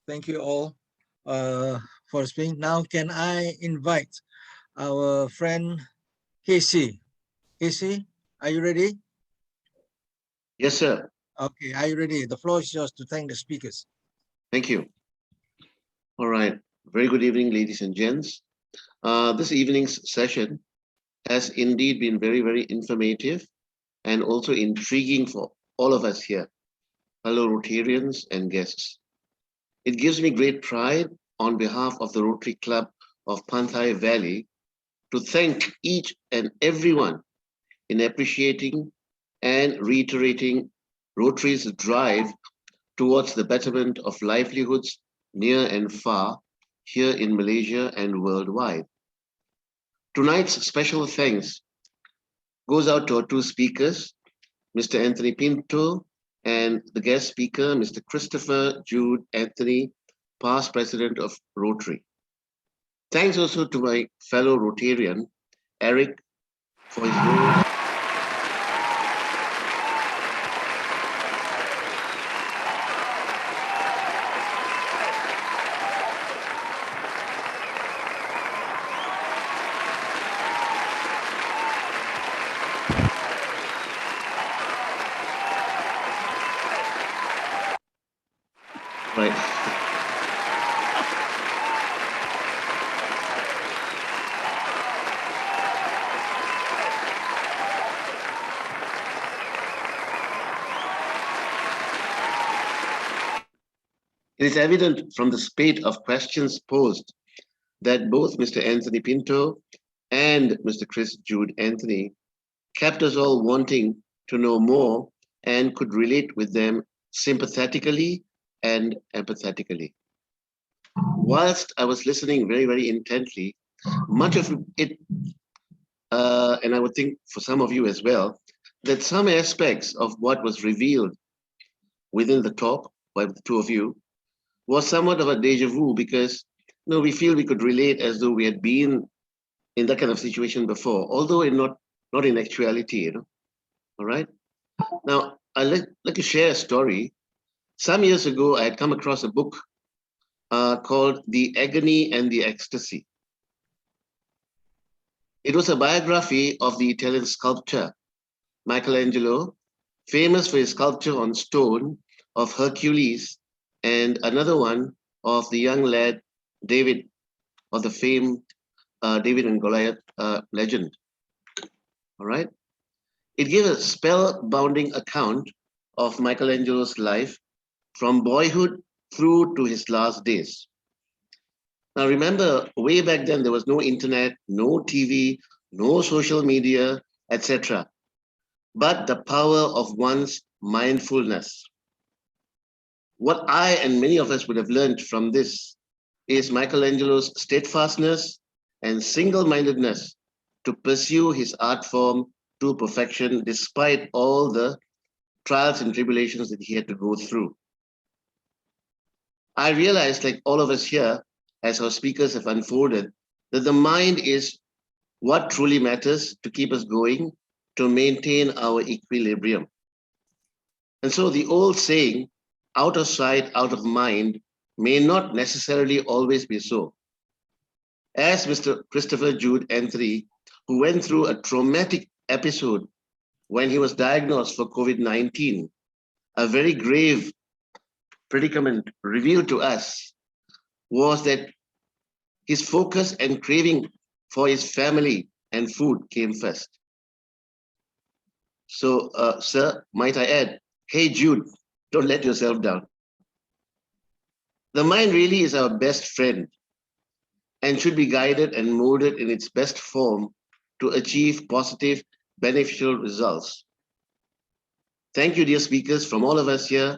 Thank you all for speaking. Now, can I invite our friend Casey? Casey, are you ready? Yes, sir. Okay, are you ready? The floor is yours to thank the speakers. Thank you. All right. Very good evening, ladies and gents. This evening's session has indeed been very, very informative and also intriguing for all of us here, fellow Rotarians and guests. It gives me great pride on behalf of the Rotary Club of Pantai Valley to thank each and everyone in appreciating and reiterating Rotary's drive towards the betterment of livelihoods near and far here in Malaysia and worldwide. Tonight's special thanks goes out to our 2 speakers, Mr. Anthony Pinto and the guest speaker, Mr. Christopher Jude Anthony, past president of Rotary. Thanks also to my fellow Rotarian, Eric, for his role. Right. It is evident from the spate of questions posed that both Mr. Anthony Pinto and Mr. Chris Jude Anthony kept us all wanting to know more and could relate with them sympathetically and empathetically. Whilst I was listening very, very intently, much of it, and I would think for some of you as well, that some aspects of what was revealed within the talk by the 2 of you was somewhat of a deja vu, because we feel we could relate as though we had been in that kind of situation before, although not in actuality, all right? Now, I'd like to share a story. Some years ago, I had come across a book called The Agony and the Ecstasy. It was a biography of the Italian sculptor, Michelangelo, famous for his sculpture on stone of Hercules, and another one of the young lad, David, of the famed David and Goliath legend. All right. It gave a spellbinding account of Michelangelo's life from boyhood through to his last days. Now, remember, way back then, there was no internet, no TV, no social media, etc. But the power of one's mindfulness. What I and many of us would have learned from this is Michelangelo's steadfastness and single-mindedness to pursue his art form to perfection, despite all the trials and tribulations that he had to go through. I realized, like all of us here, as our speakers have unfolded, that the mind is what truly matters to keep us going, to maintain our equilibrium. And so the old saying, out of sight, out of mind, may not necessarily always be so. As Mr. Christopher Jude Anthony, who went through a traumatic episode when he was diagnosed for COVID-19, a very grave predicament revealed to us was that his focus and craving for his family and food came first. So, sir, might I add, hey, Jude, don't let yourself down. The mind really is our best friend and should be guided and molded in its best form to achieve positive, beneficial results. Thank you, dear speakers, from all of us here.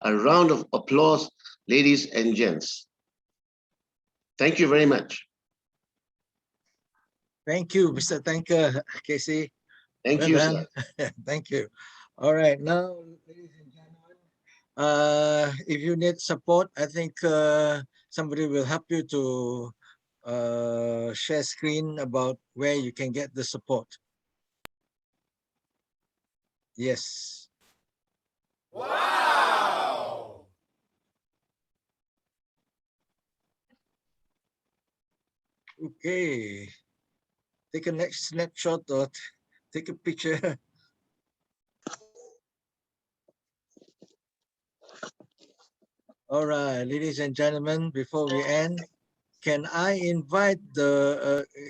A round of applause, ladies and gents. Thank you very much. Thank you, Mr. Tanker, Casey. Thank Well you, done. sir. Thank you. All right, now, ladies and gentlemen, if you need support, I think somebody will help you to share screen about where you can get the support. Yes. Wow! Okay. Take a next snapshot or take a picture. All right, ladies and gentlemen, before we end, can I invite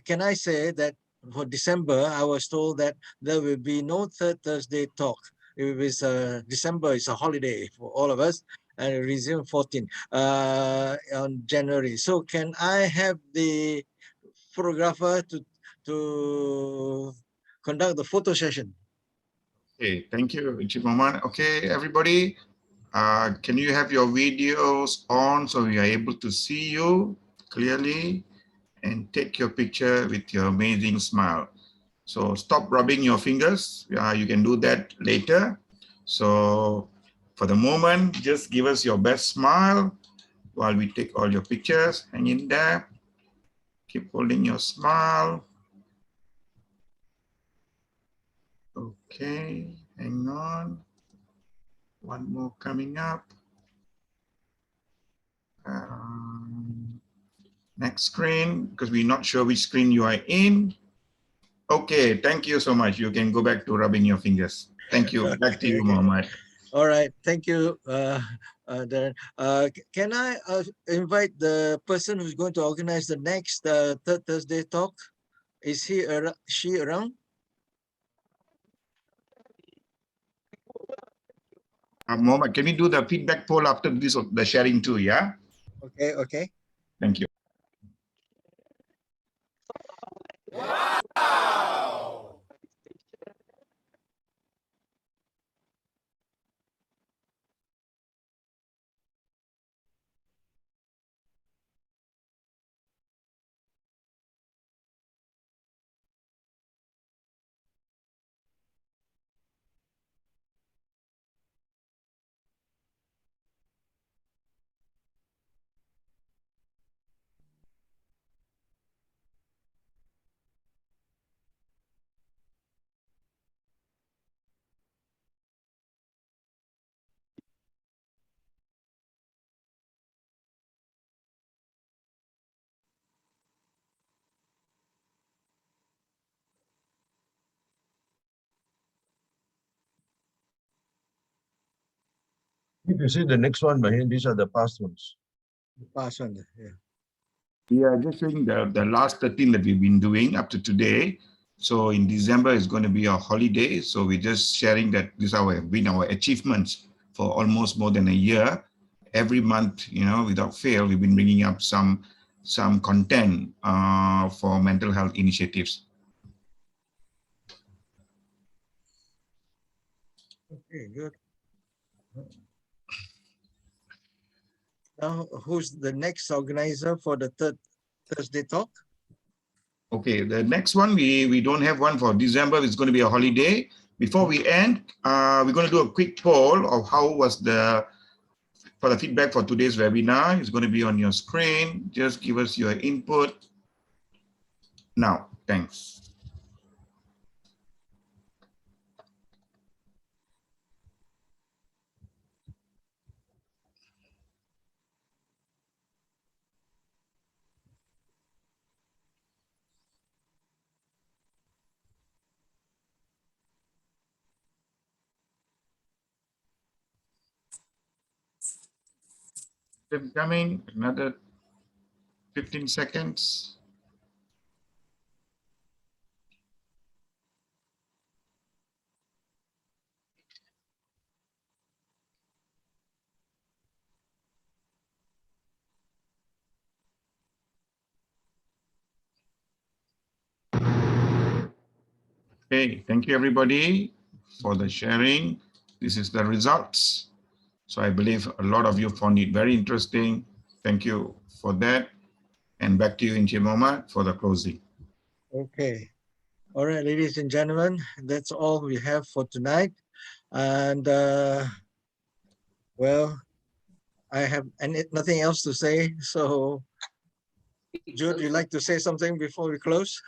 can I say that for December, I was told that there will be no third Thursday talk. It was December is a holiday for all of us, and it resume 14 on January. So can I have the photographer to conduct the photo session? Okay, thank you, Chief Mohammed. Okay, everybody, can you have your videos on so we are able to see you clearly and take your picture with your amazing smile. So stop rubbing your fingers. You can do that later. So for the moment, just give us your best smile while we take all your pictures. Hang in there. Keep holding your smile. Okay, hang on. One more coming up. Next screen, because we're not sure which screen you are in. Okay, thank you so much. You can go back to rubbing your fingers. Thank you. Back to you, Mohammed. All right, thank you, Darren. Can I invite the person who's going to organize the next third Thursday talk? Is she around? Mohammed, can we do the feedback poll after this, the sharing too, yeah? Okay, okay. Thank you. Wow! If you see the next one, Mahin, these are the past ones. Pass on. Yeah. We are just showing the last 13 that we've been doing up to today. So in December is going to be a holiday. So we're just sharing that these have been our achievements for almost more than a year. Every month, without fail, we've been bringing up some content for mental health initiatives. Okay, good. Now, who's the next organizer for the third Thursday talk? Okay, the next one, we don't have one for December. It's going to be a holiday. Before we end, we're going to do a quick poll of how was the feedback for today's webinar. It's going to be on your screen. Just give us your input now. Thanks. them coming. Another 15 seconds. Okay, thank you everybody for the sharing. This is the results. So I believe a lot of you found it very interesting. Thank you for that. And back to you, Encik Mohamad, for the closing. Okay. All right, ladies and gentlemen, that's all we have for tonight. And well, I have nothing else to say. So Jude, you'd like to say something before we close?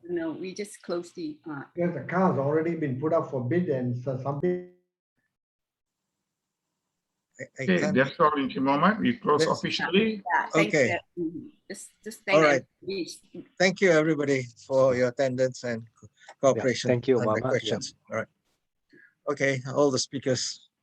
No, we just close the. Yes, the car has already been put up for bid and some people. I Okay, can't. that's all, Encik Mohamad. We close That's- officially. Yeah, thanks. Okay. Just All thank right. everybody. Thank you, everybody, for your attendance and cooperation thank you, and the Mama. Yeah. questions. All right. Okay, all the speakers.